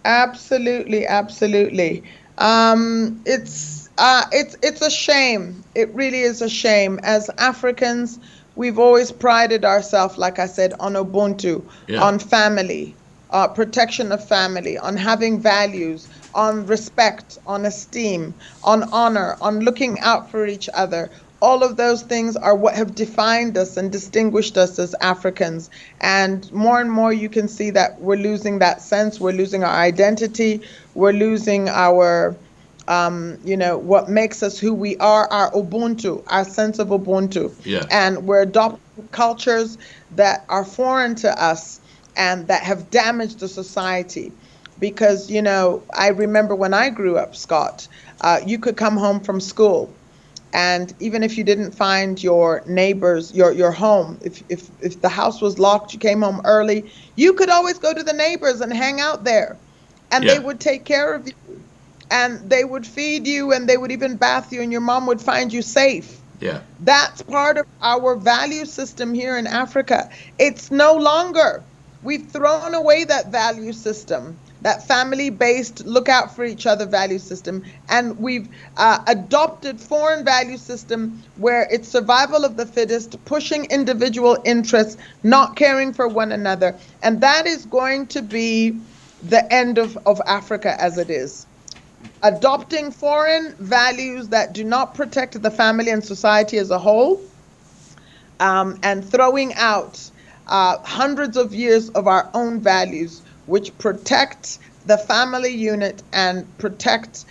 absolutely. It's a shame. It really is a shame. As Africans, we've always prided ourselves, like I said, on Ubuntu, on family, protection of family, on having values, on respect, on esteem, on honor, on looking out for each other. All of those things are what have defined us and distinguished us as Africans. And more you can see that we're losing that sense. We're losing our identity. We're losing our what makes us who we are, our Ubuntu, our sense of Ubuntu. And we're adopting cultures that are foreign to us and that have damaged the society. Because, you know, I remember when I grew up, Scott, you could come home from school, and even if you didn't find your neighbors, your home, if the house was locked, you came home early, you could always go to the neighbors and hang out there, and they would take care of you. And they would feed you, and they would even bath you, and your mom would find you safe. That's part of our value system here in Africa. It's no longer. We've thrown away that value system, that family-based look out for each other value system, and we've adopted foreign value system where it's survival of the fittest, pushing individual interests, not caring for one another. And that is going to be the end of Africa as it is. Adopting foreign values that do not protect the family and society as a whole, and throwing out hundreds of years of our own values, which protect the family unit and protect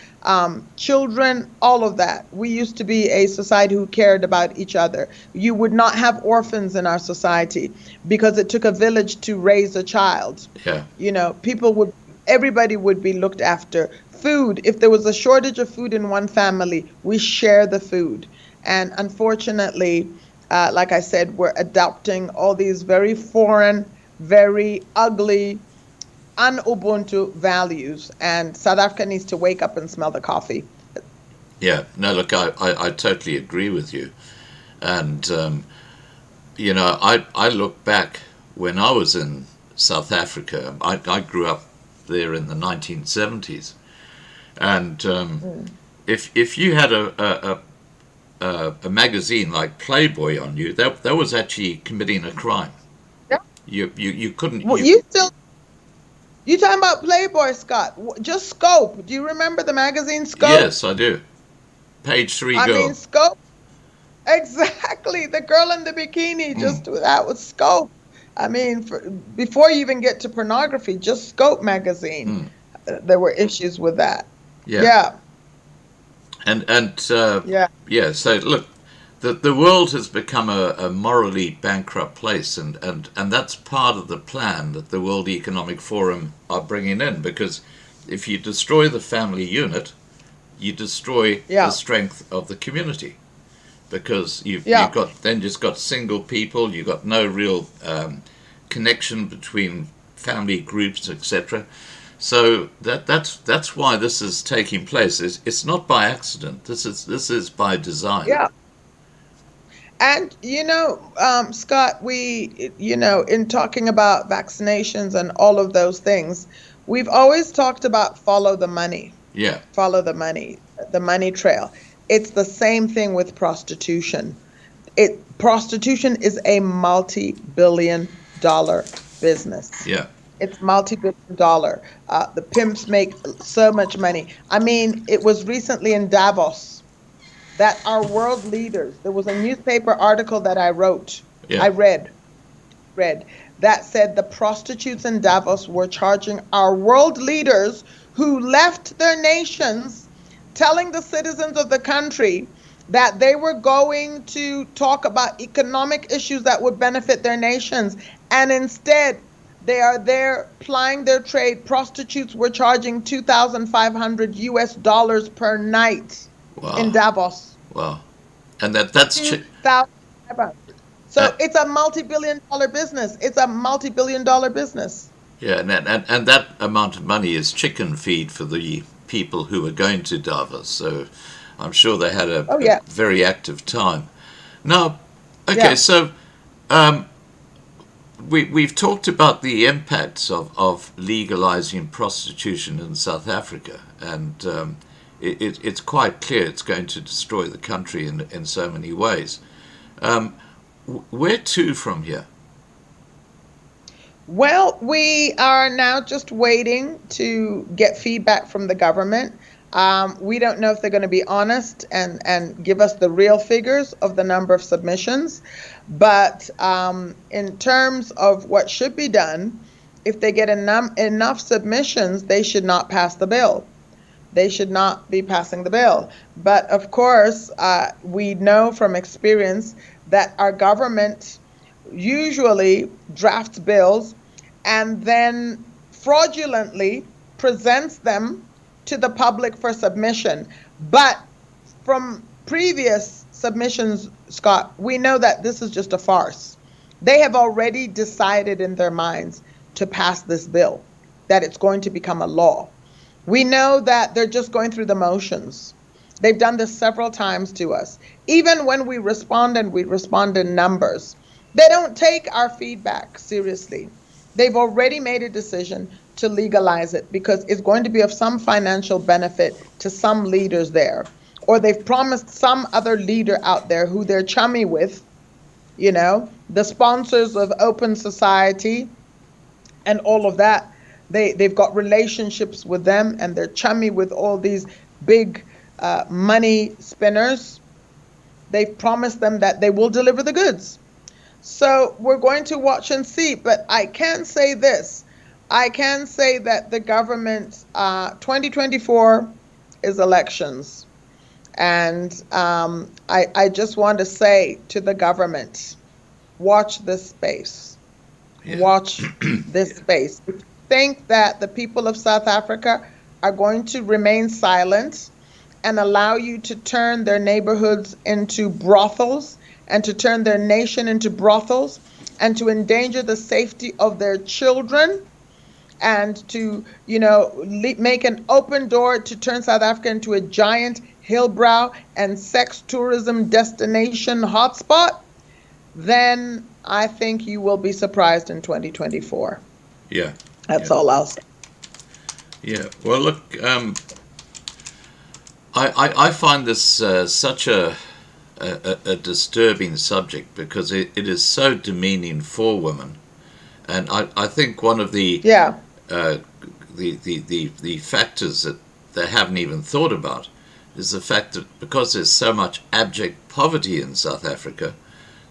children, all of that. We used to be a society who cared about each other. You would not have orphans in our society because it took a village to raise a child. You know, everybody would be looked after. Food, if there was a shortage of food in one family, we share the food. And unfortunately, like I said, we're adopting all these very foreign, very ugly, un-Ubuntu values. And South Africa needs to wake up and smell the coffee. No, look, I totally agree with you. And, you know, I look back when I was in South Africa. I grew up there in the 1970s. And if you had a magazine like Playboy on you, that was actually committing a crime. You couldn't. Well, you talking about Playboy, Scott? Just Scope. Do you remember the magazine Scope? Yes, I do. Page 3 girl. I mean, Scope. Exactly, the girl in the bikini. That was Scope. I mean, before you even get to pornography, just Scope magazine. There were issues with that. So look, the world has become a morally bankrupt place, and that's part of the plan that the World Economic Forum are bringing in, because if you destroy the family unit, you destroy the strength of the community, because you've got single people, you've got no real connection between family groups, etc. So that's why this is taking place. It's not by accident. This is by design. And Scott, we in talking about vaccinations and all of those things, we've always talked about follow the money. Follow the money trail. It's the same thing with prostitution. Prostitution is a multi-billion-dollar business. It's multi-billion dollar. The pimps make so much money. I mean, it was recently in Davos that our world leaders, there was a newspaper article that I Yeah. read, that said the prostitutes in Davos were charging our world leaders who left their nations, telling the citizens of the country that they were going to talk about economic issues that would benefit their nations. And instead, they are there plying their trade. Prostitutes were charging 2,500 US dollars per night in Wow. Davos. Wow. And that's 2,500. uh, So it's a multi-billion dollar business. It's a multi-billion dollar business. yeah, and that amount of money is chicken feed for the people who are going to Davos. So I'm sure they had Oh a yeah, very active time. Now, okay, yeah. so um, we've talked about the impacts of legalizing prostitution in South Africa, and it's quite clear it's going to destroy the country in so many ways. Um, where to from here? Well, we are now just waiting to get feedback from the government. We don't know if they're going to be honest and give us the real figures of the number of submissions. But in terms of what should be done, if they get enough submissions, they should not pass the bill. They should not be passing the bill. But of course, we know from experience that our government usually drafts bills and then fraudulently presents them to the public for submission. But from previous submissions, Scott, we know that this is just a farce. They have already decided in their minds to pass this bill, that it's going to become a law. We know that they're just going through the motions. They've done this several times to us. Even when we respond and we respond in numbers, they don't take our feedback seriously. They've already made a decision to legalize it because it's going to be of some financial benefit to some leaders there. Or they've promised some other leader out there who they're chummy with, the sponsors of Open Society and all of that. They've got relationships with them and they're chummy with all these big money spinners. They've promised them that they will deliver the goods. So we're going to watch and see. But I can say this. I can say that the government, 2024 is elections. And I just want to say to the government, watch this space. Yeah. Watch this space. If you think that the people of South Africa are going to remain silent and allow you to turn their neighborhoods into brothels and to turn their nation into brothels and to endanger the safety of their children and to, make an open door to turn South Africa into a giant hillbrow and sex tourism destination hotspot, then I think you will be surprised in 2024. Yeah. That's all I'll say. Yeah. Well, look, I find this such a disturbing subject because it is so demeaning for women, and I think one of the the factors that they haven't even thought about is the fact that because there's so much abject poverty in South Africa,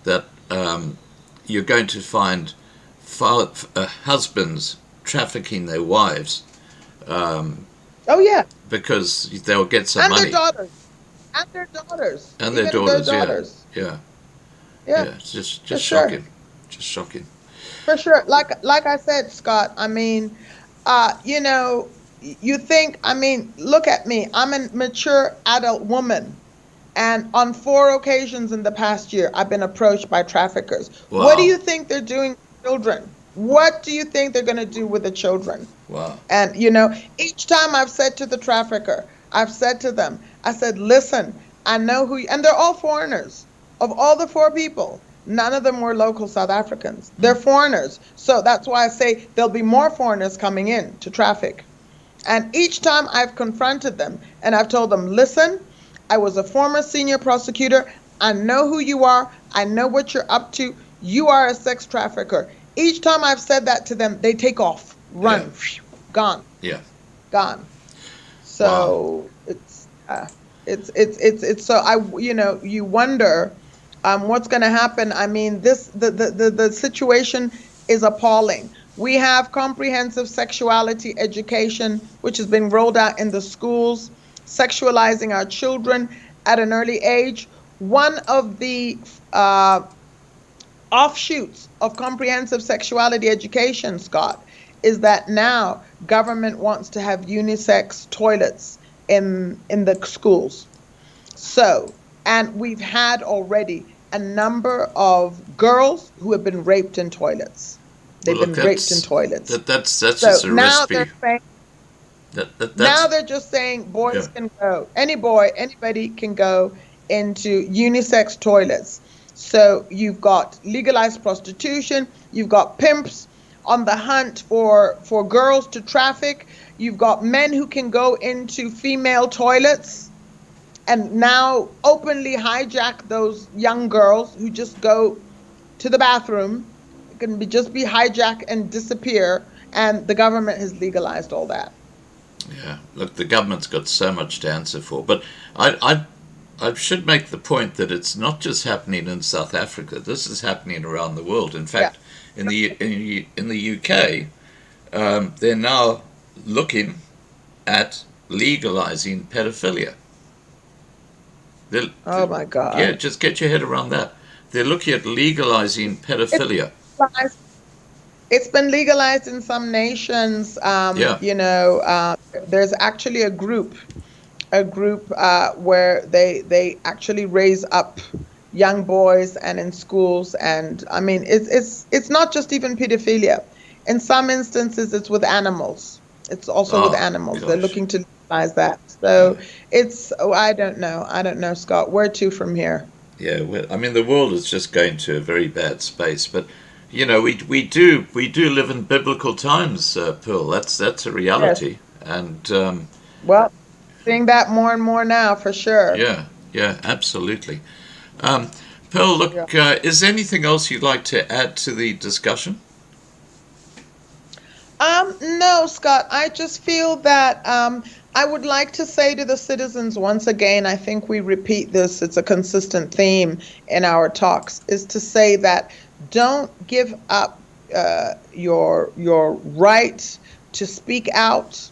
that you're going to find husbands trafficking their wives. Oh yeah. Because they'll get some And money. their daughters. And their daughters. And their Even daughters, yeah. Yeah. It's just for shocking. sure. Just shocking. For sure. Like I said, Scott, I mean, you think, look at me. I'm a mature adult woman. And on 4 occasions in the past year, I've been approached by traffickers. Wow. What do you think they're doing with children? What do you think they're going to do with the children? Wow. And, each time I've said to the trafficker, I've said to them, I said, listen, I know who you, and they're all foreigners. Of all the 4 people, none of them were local South Africans. They're foreigners. So that's why I say there'll be more foreigners coming in to traffic. And each time I've confronted them and I've told them, listen, I was a former senior prosecutor. I know who you are. I know what you're up to. You are a sex trafficker. Each time I've said that to them, they take off. run, gone, Yeah. gone. Wow. So it's so you wonder what's going to happen. I mean, the situation is appalling. We have comprehensive sexuality education, which has been rolled out in the schools, sexualizing our children at an early age. One of the offshoots of comprehensive sexuality education, Scott, is that now government wants to have unisex toilets in the schools. So, and we've had already a number of girls who have been raped in toilets. Well, They've look, been raped in toilets. that's So just a now recipe. they're saying, That's now they're just saying boys yeah. can go. Any boy, anybody can go into unisex toilets. So you've got legalized prostitution, you've got pimps on the hunt for girls to traffic, you've got men who can go into female toilets and now openly hijack those young girls who just go to the bathroom. It can just be hijacked and disappear, and the government has legalized all that. Yeah, look, the government's got so much to answer for, but I should make the point that it's not just happening in South Africa. This is happening around the world. In fact, in the UK, they're now looking at legalizing pedophilia. Oh my God. Yeah, just get your head around that. They're looking at legalizing pedophilia. It's been legalized in some nations. There's actually a group where they actually raise up young boys and in schools, and I mean it's not just even pedophilia. In some instances, it's with animals. It's also with animals. Gosh. They're looking to legalize that. So I don't know, Scott. Where to from here? Yeah, well, I mean the world is just going to a very bad space, but you know we do live in biblical times, Pearl. That's a reality, and well, seeing that more and more now for sure. Yeah, absolutely. Pearl, look, is there anything else you'd like to add to the discussion? No, Scott. I just feel that I would like to say to the citizens once again, I think we repeat this, it's a consistent theme in our talks, is to say that don't give up your right to speak out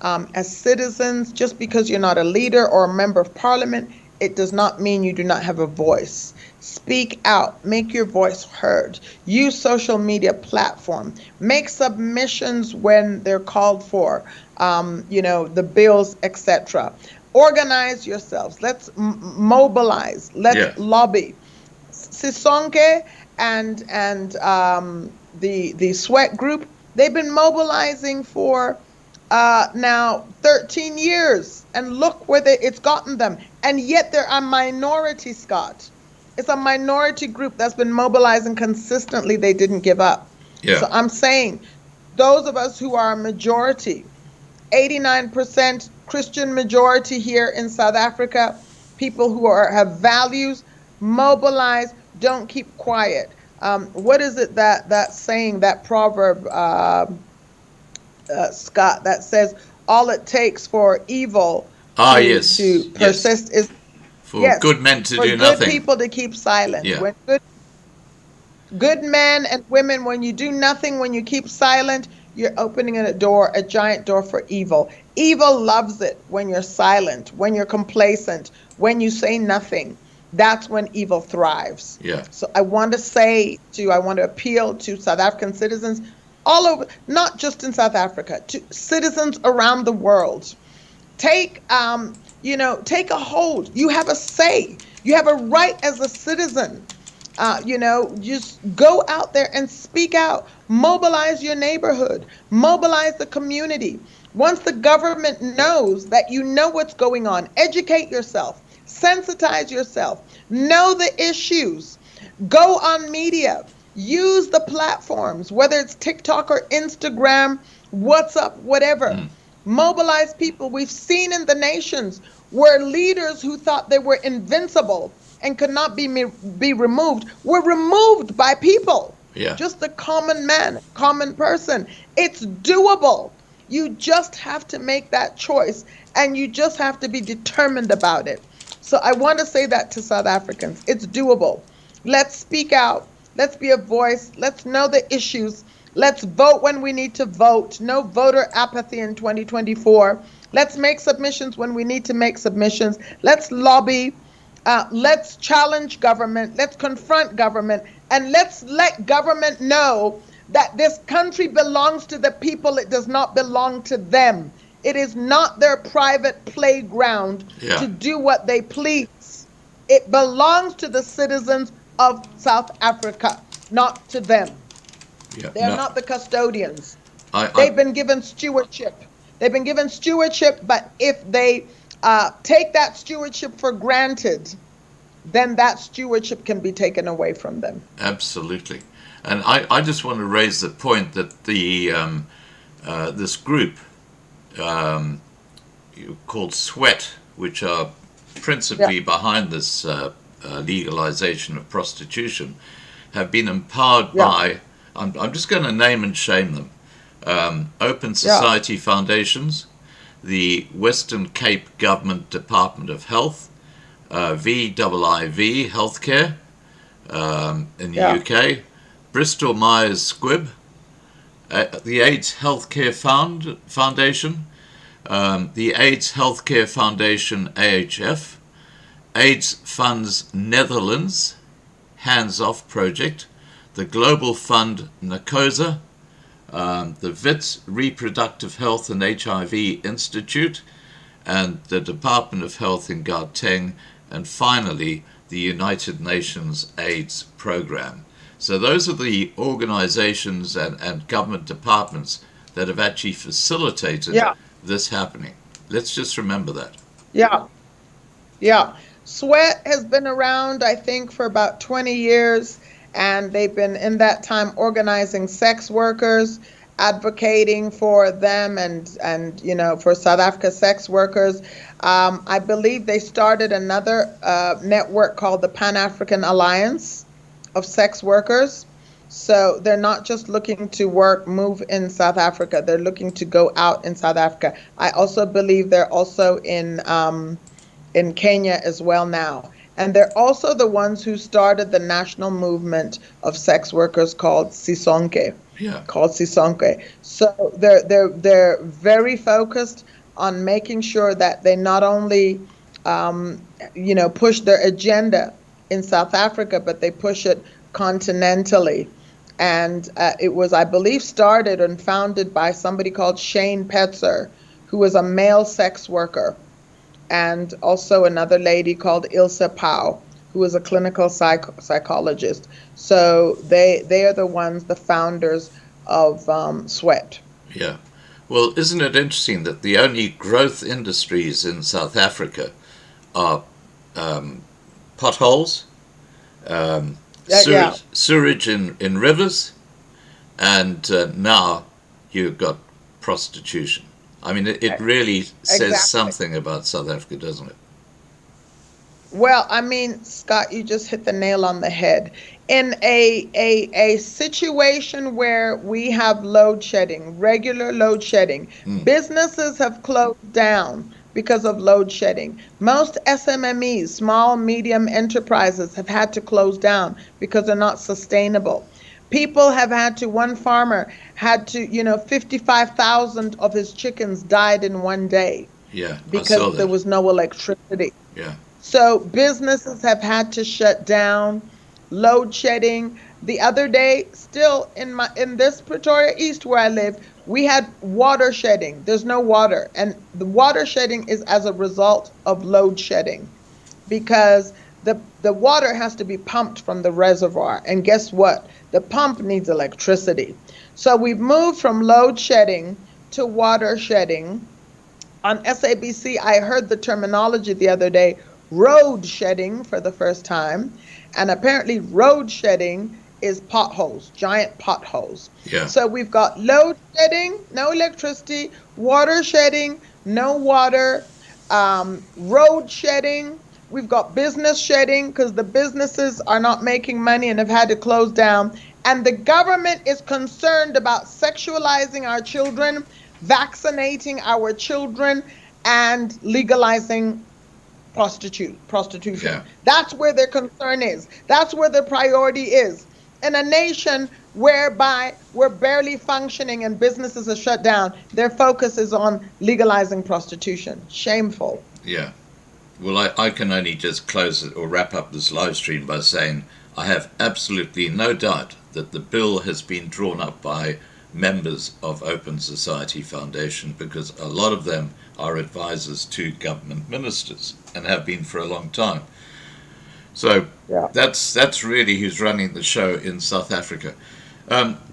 as citizens. Just because you're not a leader or a member of parliament, it does not mean you do not have a voice. Speak out, make your voice heard, use social media platform, make submissions when they're called for, the bills, etc. Organize yourselves. Let's mobilize. Let's lobby. Sisonke and the Sweat Group, they've been mobilizing for now 13 years, and look where it's gotten them. And yet they're a minority, Scott. It's a minority group that's been mobilizing consistently. They didn't give up. Yeah. So I'm saying those of us who are a majority, 89% Christian majority here in South Africa, people who have values, mobilize, don't keep quiet. What is it that saying, that proverb, Scott, that says all it takes for evil to persist is for good men to do nothing. For good people to keep silent. Yeah. When good men and women, when you do nothing, when you keep silent, you're opening a giant door for evil. Evil loves it when you're silent, when you're complacent, when you say nothing. That's when evil thrives. Yeah. So I want to appeal to South African citizens all over, not just in South Africa, to citizens around the world. Take a hold. You have a say. You have a right as a citizen. Just go out there and speak out. Mobilize your neighborhood. Mobilize the community. Once the government knows that you know what's going on, educate yourself. Sensitize yourself. Know the issues. Go on media. Use the platforms, whether it's TikTok or Instagram, WhatsApp, whatever. Mobilize people. We've seen in the nations where leaders who thought they were invincible and could not be removed were removed by people. Yeah. just the common man, common person. It's doable. You just have to make that choice, and you just have to be determined about it. So I want to say that to South Africans. It's doable. Let's speak out. Let's be a voice. Let's know the issues. Let's vote when we need to vote. No voter apathy in 2024. Let's make submissions when we need to make submissions. Let's lobby. Let's challenge government. Let's confront government. And let's let government know that this country belongs to the people. It does not belong to them. It is not their private playground to do what they please. It belongs to the citizens of South Africa, not to them. Yeah, They're not the custodians. I, They've been given stewardship. They've been given stewardship, but if they take that stewardship for granted, then that stewardship can be taken away from them. Absolutely. And I just want to raise the point that the this group called Sweat, which are principally behind this legalization of prostitution, have been empowered by, I'm just going to name and shame them, Open Society Foundations, the Western Cape Government Department of Health, VIIV Healthcare in the UK, Bristol Myers Squibb, the AIDS Healthcare Foundation, the AIDS Healthcare Foundation AHF, AIDS Funds Netherlands, Hands Off Project, the Global Fund NACOSA, the WITS Reproductive Health and HIV Institute, and the Department of Health in Gauteng, and finally the United Nations AIDS Program. So those are the organizations and government departments that have actually facilitated this happening. Let's just remember that. Yeah. Sweat has been around, I think, for about 20 years, and they've been in that time organizing sex workers, advocating for them and you know, for South Africa sex workers. I believe they started another network called the Pan-African Alliance of Sex Workers. So they're not just looking to move in South Africa, they're looking to go out in South Africa. I also believe they're also in Kenya as well now. And they're also the ones who started the national movement of sex workers called Sisonke. So they're very focused on making sure that they not only push their agenda in South Africa, but they push it continentally. And it was, I believe, started and founded by somebody called Shane Petzer, who was a male sex worker, and also another lady called Ilse Pau, who is a clinical psychologist. So they are the ones, the founders of Sweat. Yeah. Well, isn't it interesting that the only growth industries in South Africa are potholes, sewage in rivers, and now you've got prostitution. I mean, it really says something about South Africa, doesn't it? Well, I mean, Scott, you just hit the nail on the head. In a situation where we have load shedding, regular load shedding, businesses have closed down because of load shedding. Most SMMEs, small, medium enterprises, have had to close down because they're not sustainable. People have had to, one farmer had to, 55,000 of his chickens died in one day. Yeah, because there was no electricity. Yeah. So businesses have had to shut down, load shedding. The other day, still in this Pretoria East where I live, we had water shedding. There's no water. And the water shedding is as a result of load shedding, because the water has to be pumped from the reservoir. And guess what? The pump needs electricity. So we've moved from load shedding to water shedding. On SABC, I heard the terminology the other day, road shedding, for the first time. And apparently road shedding is potholes, giant potholes. Yeah. So we've got load shedding, no electricity, water shedding, no water, road shedding. We've got business shedding because the businesses are not making money and have had to close down. And the government is concerned about sexualizing our children, vaccinating our children, and legalizing prostitution. Yeah. That's where their concern is. That's where their priority is. In a nation whereby we're barely functioning and businesses are shut down, their focus is on legalizing prostitution. Shameful. Yeah. Well, I can only just close it or wrap up this live stream by saying I have absolutely no doubt that the bill has been drawn up by members of Open Society Foundation, because a lot of them are advisors to government ministers and have been for a long time. So Yeah. that's really who's running the show in South Africa.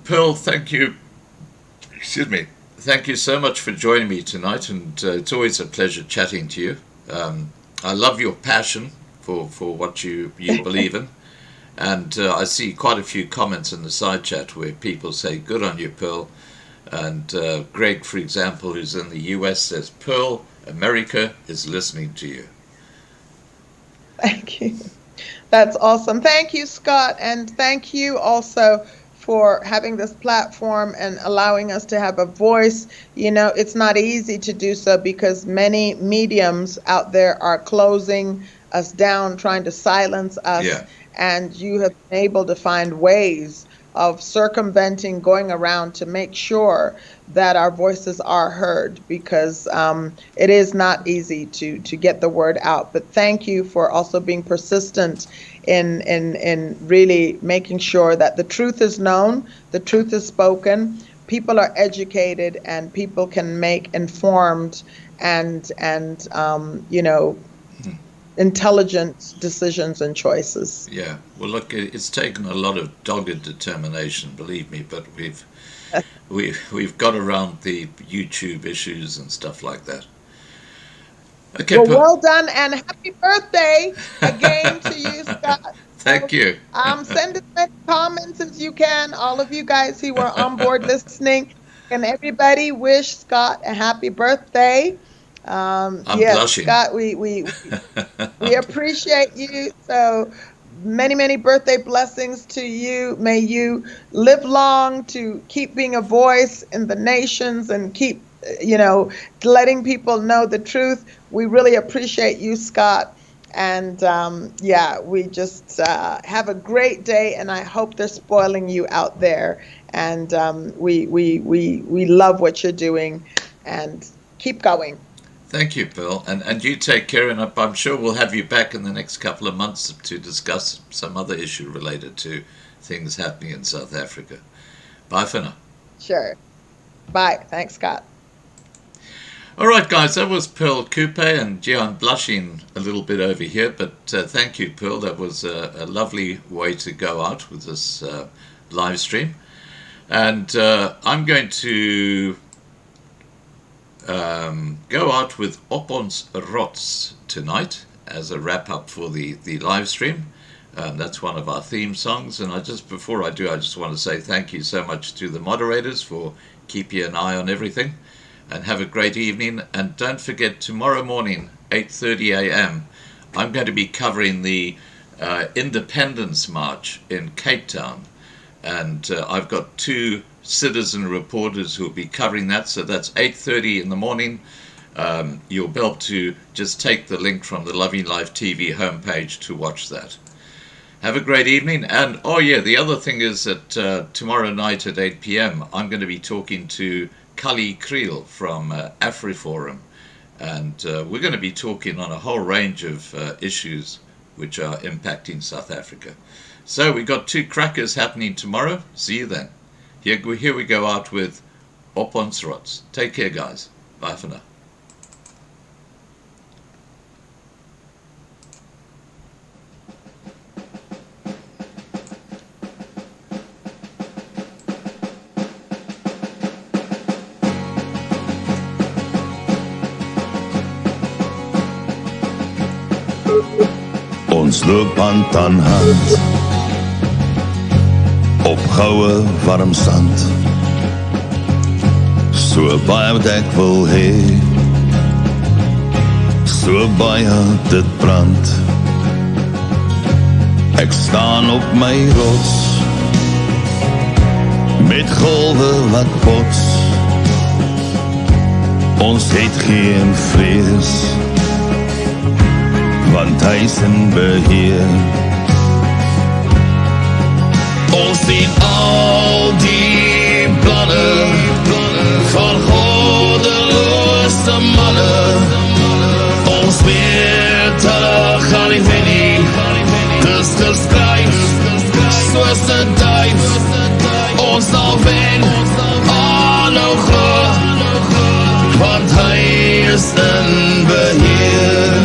Pearl, thank you. Excuse me. Thank you so much for joining me tonight, and it's always a pleasure chatting to you. I love your passion for what you believe in. And I see quite a few comments in the side chat where people say, good on you, Pearl. And Greg, for example, who's in the US, says, Pearl, America is listening to you. Thank you. That's awesome. Thank you, Scott. And thank you also for having this platform and allowing us to have a voice. You know, it's not easy to do so because many mediums out there are closing us down, trying to silence us. Yeah. And you have been able to find ways of circumventing, going around to make sure that our voices are heard, because it is not easy to get the word out. But thank you for also being persistent in really making sure that the truth is known, the truth is spoken, people are educated, and people can make informed and intelligent decisions and choices. Yeah. Well, look, it's taken a lot of dogged determination, believe me, but we've got around the YouTube issues and stuff like that. Okay. Well done, and happy birthday again to you, Scott. Thank you. Send as many comments as you can, all of you guys who are on board listening, and everybody wish Scott a happy birthday. I'm yes, blushing. Scott, we appreciate you. So many birthday blessings to you. May you live long to keep being a voice in the nations and keep, letting people know the truth. We really appreciate you, Scott. And we just have a great day, and I hope they're spoiling you out there. And we love what you're doing, and keep going. Thank you, Pearl. And you take care, and I'm sure we'll have you back in the next couple of months to discuss some other issue related to things happening in South Africa. Bye for now. Sure. Bye. Thanks, Scott. All right, guys, that was Pearl Kupe, and I'm blushing a little bit over here, but thank you, Pearl. That was a lovely way to go out with this live stream. And I'm going to go out with Op ons rots tonight as a wrap-up for the live stream. That's one of our theme songs, and before I do, I just want to say thank you so much to the moderators for keeping an eye on everything. And have a great evening. And don't forget, tomorrow morning, 8:30 a.m., I'm going to be covering the Independence March in Cape Town. And I've got two citizen reporters who will be covering that. So that's 8:30 in the morning. You'll be able to just take the link from the Loving Life TV homepage to watch that. Have a great evening. And, the other thing is that tomorrow night at 8 p.m., I'm going to be talking to Kali Kriel from AfriForum, and we're going to be talking on a whole range of issues which are impacting South Africa. So we've got two crackers happening tomorrow. See you then. Here we go out with Op ons rots. Take care, guys. Bye for now. Ons loop hand aan hand op goue warm sand, so baie wat ek wil hê, so baie dit brand. Ek staan op my rots, met golwe wat bots. Ons het geen vrees, want hy is in beheer. Ons sien al die planne van goddeloze manne. Ons weet hulle gaan nie wen nie. Dis geskryf soos 'n duif. Ons sal wen, aanhou glo, want hy is in beheer.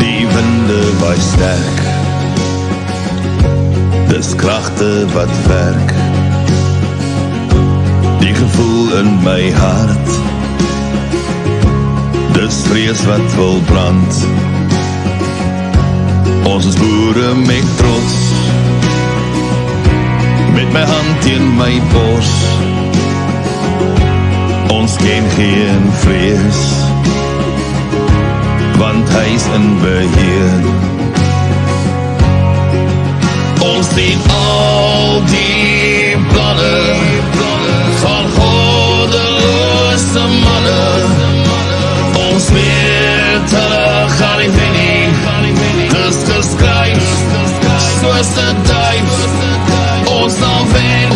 Die winde waai sterk, dis kragte wat werk. Die gevoel in my hart, dis vrees wat wil brand. Ons is boere met trots, met my hand teen my bors. Ons ken geen vrees, want hy is in beheer. Ons sien al die planne van goddeloze manne. Ons weet hulle gaan nie wen nie. Dis geskryf soos 'n duif. Ons sal wen,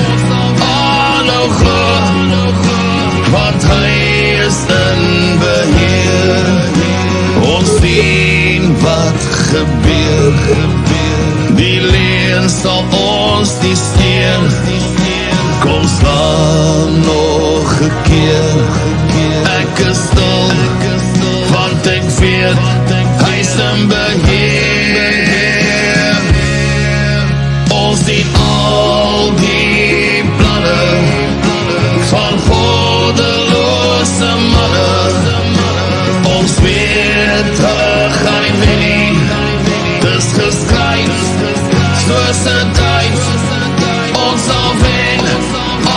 aanhou glo, want hy is in beheer. Ons sien wat gebeur, die leuen sal ons nie steen. Kom staan nog 'n keer, ek is stil, want ek weet hy is in beheer. Ons sien al die planne van goddeloze manne. Ons weet hulle gaan nie wen nie. Dis geskryf soos 'n duif. Ons sal wen,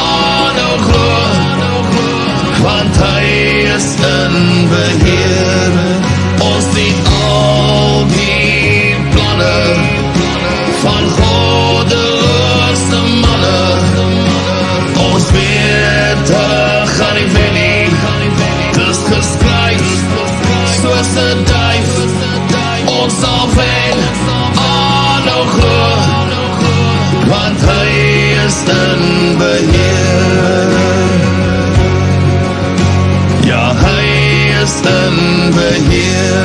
aanhou glo, want hy is in beheer. Ons sien al die planne van goddeloze manne. Ons weet hulle gaan nie wen nie. Dis geskryf soos 'n duif. Ons sal wen, aanhou glo, want hy is in beheer. Ja, hy is in beheer.